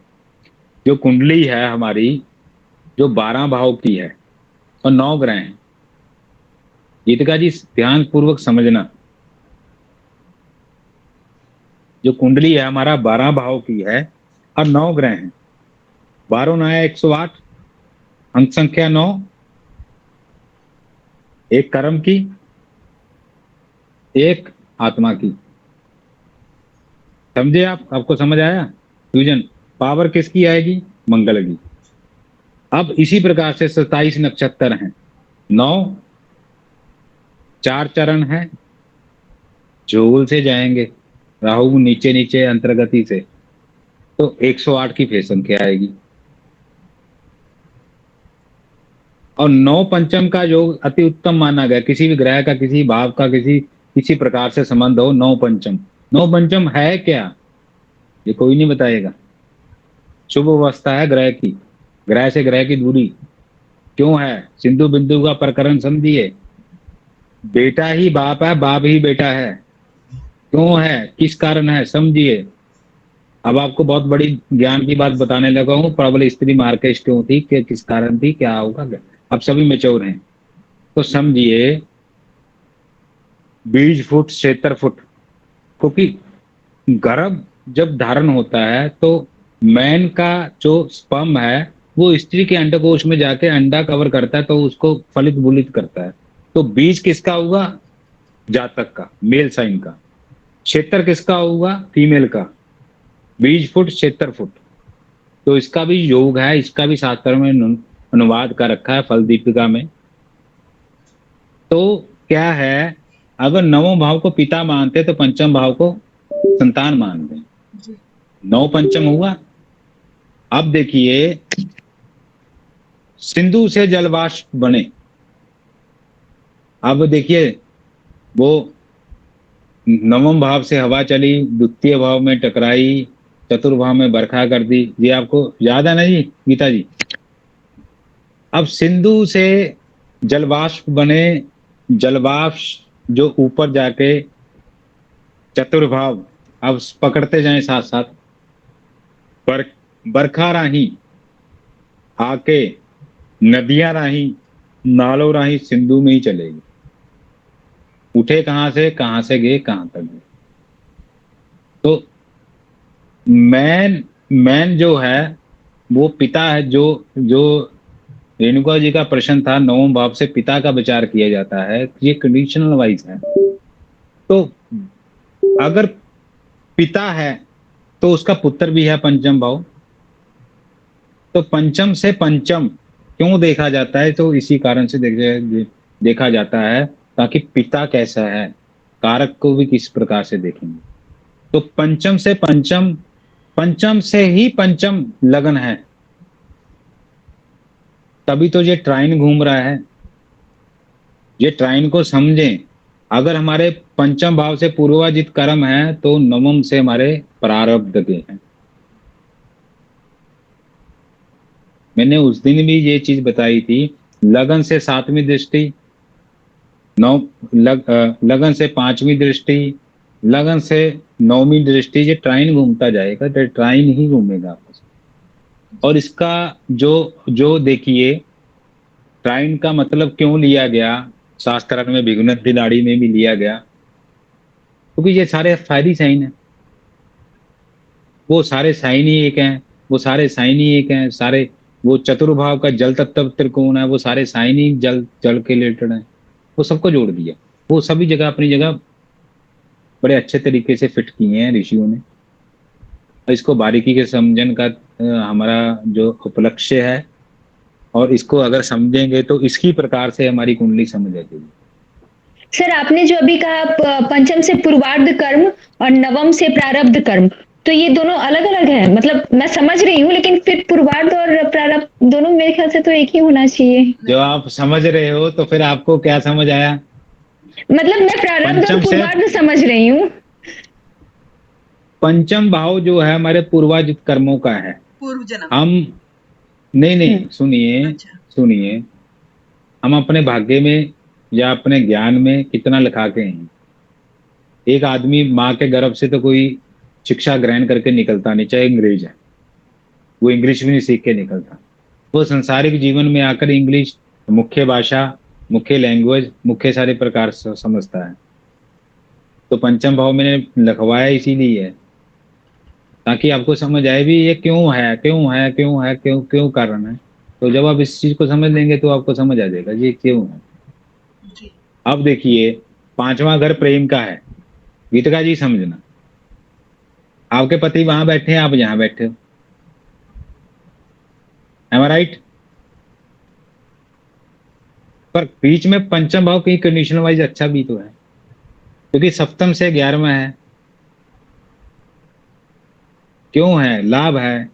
जो कुंडली है हमारी, जो 12 भाव की है और 9 ग्रह हैं। गीतिका जी ध्यान पूर्वक समझना। जो कुंडली है हमारा 12 भाव की है और 9 ग्रह हैं। 12 9 108, अंक संख्या 9, एक कर्म की, एक आत्मा की। समझे आप? आपको समझ आया? फ्यूजन पावर किसकी आएगी? मंगल की। अब इसी प्रकार से 27 नक्षत्र हैं, 9, 4 चरण है, जोल से जाएंगे, राहु नीचे नीचे अंतर्गति से, तो 108 की फेस संख्या आएगी। और 9 पंचम का योग अति उत्तम माना गया। किसी भी ग्रह का, किसी भाव का, किसी प्रकार से संबंध हो, 9 पंचम। 9 पंचम है क्या? ये कोई नहीं बताएगा। शुभ अवस्था है ग्रह की, ग्रह से ग्रह की दूरी। क्यों है? सिंधु बिंदु का प्रकरण समझिए। बेटा ही बाप है, बाप ही बेटा है। क्यों है? किस कारण है? समझिए। अब आपको बहुत बड़ी ज्ञान की बात बताने लगा हूं। प्रबल स्त्री मार्केश क्यों थी, किस कारण थी, क्या होगा? अब सभी मेच्योर हैं तो समझिए। 20 फुट 76 फुट, क्योंकि गर्भ जब धारण होता है तो मैन का जो स्पर्म है वो स्त्री के अंडकोश में जाके अंडा कवर करता है, तो उसको फलित बुलित करता है। तो बीज किसका होगा? जातक का, मेल साइन का। क्षेत्र किसका होगा? फीमेल का। बीज फुट, क्षेत्र फुट। तो इसका भी योग है, इसका भी शास्त्र में अनुवाद कर रखा है फल दीपिका में। तो क्या है, अगर नवम भाव को पिता मानते तो पंचम भाव को संतान मानते हैं। जी। नौ पंचम हुआ। अब देखिए, सिंधु से जलवाष्प बने। अब देखिए, वो नवम भाव से हवा चली, द्वितीय भाव में टकराई, चतुर्भाव में बरखा कर दी। ये आपको याद है ना जी गीता जी? अब सिंधु से जलवाष्प बने, जलवाष्प जो ऊपर जाके चतुर्भाव अब पकड़ते जाएं साथ साथ, बरखा राही आके नदियां राही, नालों राही सिंधु में ही चलेगी। उठे कहां से गए कहां तक गए। तो मैन जो है वो पिता है। जो रेणुका जी का प्रश्न था, नवम भाव से पिता का विचार किया जाता है, ये कंडीशनल वाइज है। तो अगर पिता है तो उसका पुत्र भी है पंचम भाव। तो पंचम से पंचम क्यों देखा जाता है? तो इसी कारण से देखा जाता है ताकि पिता कैसा है, कारक को भी किस प्रकार से देखेंगे। तो पंचम से पंचम, पंचम से ही पंचम लगन है, तभी तो ये ट्राइन घूम रहा है। ये ट्राइन को समझें। अगर हमारे पंचम भाव से पूर्वाजित कर्म है तो नवम से हमारे प्रारब्ध के हैं। मैंने उस दिन भी ये चीज बताई थी, लगन से सातवीं दृष्टि, लगन से पांचवी दृष्टि, लगन से नौवीं दृष्टि, ये ट्राइन घूमता जाएगा, तो ट्राइन ही घूमेगा आपस। और इसका जो देखिए, ट्राइन का मतलब क्यों लिया गया शास्त्र में, विघ्नत दिलाड़ी में भी लिया गया, क्योंकि ये सारे फायदी साइन है। वो सारे साइन ही एक हैं, वो सारे साइन ही एक हैं, सारे वो चतुर्भाव का जल तत्व त्रिकोण है, वो सारे साइन ही जल के रिलेटेड हैं। वो सबको जोड़ दिया। वो सभी जगह अपनी जगह बड़े अच्छे तरीके से फिट किए हैं ऋषियों ने। इसको बारीकी के समझन का हमारा जो उपलक्ष्य है, और इसको अगर समझेंगे तो इसकी प्रकार से हमारी कुंडली समझ आएगी। सर, आपने जो अभी कहा पंचम से पूर्वार्ध कर्म और नवम से प्रारब्ध कर्म, तो ये दोनों अलग अलग है? मतलब मैं समझ रही हूँ, लेकिन फिर पूर्वार्ध और प्रारब्ध दोनों मेरे ख्याल से तो एक ही होना चाहिए। जो आप समझ रहे हो, तो फिर आपको क्या समझ आया? मतलब मैं प्रारब्ध और पूर्वार्ध समझ रही हूँ। पंचम भाव जो है हमारे पूर्वाजित कर्मों का है। पूर्व जन्म। हम नहीं सुनिए। अच्छा। सुनिए, हम अपने भाग्य में या अपने ज्ञान में कितना लिखा के हैं। एक आदमी माँ के गर्भ से तो कोई शिक्षा ग्रहण करके निकलता नहीं, चाहे अंग्रेज है, वो इंग्लिश भी नहीं सीख के निकलता। वो संसारिक जीवन में आकर इंग्लिश मुख्य भाषा, मुख्य लैंग्वेज, मुख्य सारे प्रकार से समझता है। तो पंचम भाव मैंने लिखवाया इसीलिए है, ताकि आपको समझ आए भी ये क्यों है, क्यों कारण है। तो जब आप इस चीज को समझ लेंगे तो आपको समझ आ जाएगा ये क्यों है। अब देखिए, पांचवा घर प्रेम का है। गीतिका जी समझना, आपके पति वहां बैठे हैं, आप यहाँ बैठे हो, एम आई राइट? पर बीच में पंचम भाव की कंडीशन वाइज अच्छा भी तो है, क्योंकि सप्तम से 11वां है। क्यों है? लाभ है।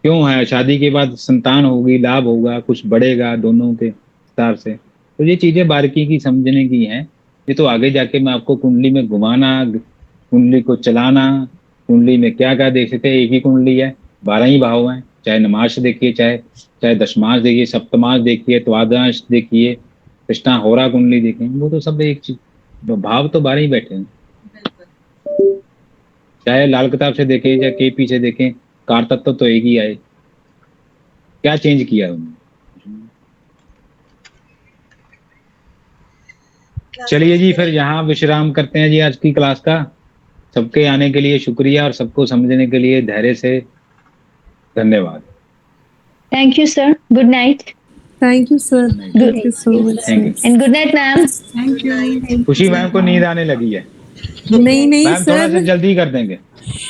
क्यों है? शादी के बाद संतान होगी, लाभ होगा, कुछ बढ़ेगा दोनों के हिसाब से। तो ये चीजें बारीकी की समझने की हैं। ये तो आगे जाके मैं आपको कुंडली में घुमाना, कुंडली को चलाना, कुंडली में क्या क्या देख सकते हैं। एक ही कुंडली है, 12 ही भाव हैं। चाहे नमांश देखिए, चाहे दशमांश देखिए, सप्तमांश देखिए, द्वादश देखिए, कृष्णा होरा कुंडली देखें, वो तो सब एक चीज, भाव तो 12 ही बैठे हैं। चाहे लाल किताब से देखें या केपी से देखें, कार तत्व तो एक ही आए। क्या चेंज किया उन्होंने? चलिए जी, फिर यहाँ विश्राम करते हैं जी आज की क्लास का। सबके आने के लिए शुक्रिया और सबको समझने के लिए धैर्य से धन्यवाद। Thank you sir, good night. Thank you sir, thank you so much. Thank you. And good night ma'am. Thank you. खुशी मैम को नींद आने लगी है। नहीं नहीं मैम थोड़ा सा सर, जल्दी कर देंगे,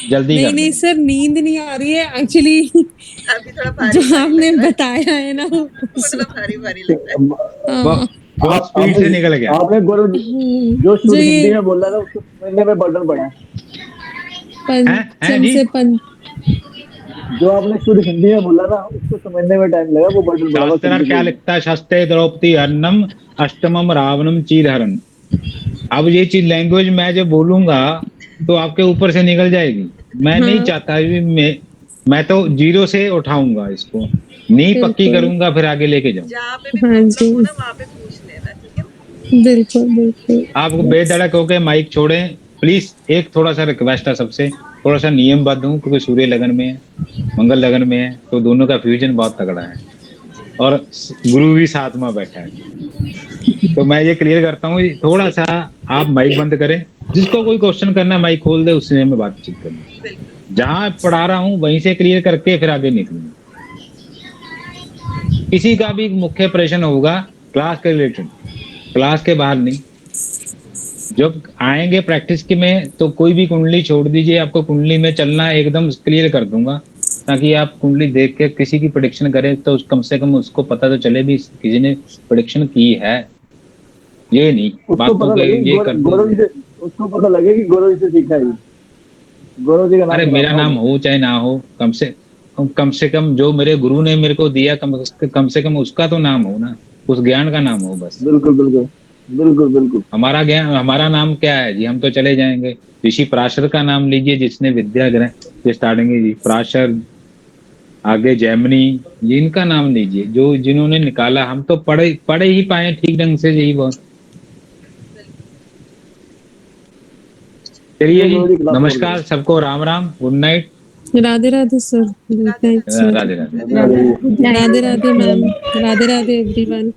जल्दी नहीं कर नहीं देंगे। सर, नींद नहीं आ रही है एक्चुअली। अभी थोड़ा भारी जो भारी आपने लग रहा है, बताया है ना, थोड़ा भारी भारी लग रहा है। बहुत बहुत स्पीड से निकल गया। आपने गुरु जो जो शुद्ध ये हिंदी में बोला था उसको समझने में बर्डन पड़ा है। पंचम जी? से जो आपने शुद्ध हिंदी में बोला ना उसको समझने में टाइम लगा, वो बर्डन पड़ा। शास्त्र क्या लिखता है? शस्ते द्रौपदी हरणम अष्टमम रावणम चीरहरण। अब ये चीज लैंग्वेज मैं जब बोलूंगा तो आपके ऊपर से निकल जाएगी। मैं नहीं चाहता, मैं तो जीरो से उठाऊंगा इसको, नी पक्की करूंगा, फिर आगे लेके जाऊंगा। जहाँ पे भी प्रॉब्लम हो ना वहाँ पे पूछ लेना, ठीक है? बिल्कुल बिल्कुल। आप बेधड़क होके माइक छोड़ें प्लीज। एक थोड़ा सा रिक्वेस्ट है सबसे, थोड़ा सा नियमबद्ध हूँ क्योंकि सूर्य लगन में है, मंगल लगन में है, तो दोनों का फ्यूजन बहुत तगड़ा है और गुरु भी साथ में बैठा है। तो मैं ये क्लियर करता हूँ, थोड़ा सा आप माइक बंद करें, जिसको कोई क्वेश्चन करना है माइक खोल दे, उससे मैं बातचीत करूँ। जहां पढ़ा रहा हूँ वहीं से क्लियर करके फिर आगे निकलूंगा। किसी का भी मुख्य प्रश्न होगा क्लास के रिलेटेड, क्लास के बाहर नहीं। जब आएंगे प्रैक्टिस की में तो कोई भी कुंडली छोड़ दीजिए, आपको कुंडली में चलना एकदम क्लियर कर दूंगा, ताकि आप कुंडली देख के किसी की प्रेडिक्शन करें तो कम से कम उसको पता तो चले भी किसी ने प्रेडिक्शन की है। ये नहीं बातों के ये कर, उसको पता लगे कि गौरव जी से सीखा है। गौरव जी का नाम, अरे मेरा नाम हो चाहे ना हो, कम से कम जो मेरे गुरु ने मेरे को दिया कम से कम उसका तो नाम हो ना, उस ज्ञान का नाम हो बस। बिल्कुल बिल्कुल बिल्कुल बिल्कुल। हमारा ज्ञान, हमारा नाम क्या है जी? हम तो चले जाएंगे। ऋषि पराशर का नाम लीजिए, जिसने विद्या ग्रहण स्टार्टिंग जी, पराशर, आगे जैमिनी, इनका नाम लीजिए जो जिन्होंने निकाला। हम तो पढ़े ही पाए ठीक ढंग से, यही बहुत। चलिए जी, नमस्कार सबको, Ram Ram, good night, Radhe Radhe sir, good night sir, Radhe Radhe. Radhe Radhe ma'am, Radhe Radhe everyone.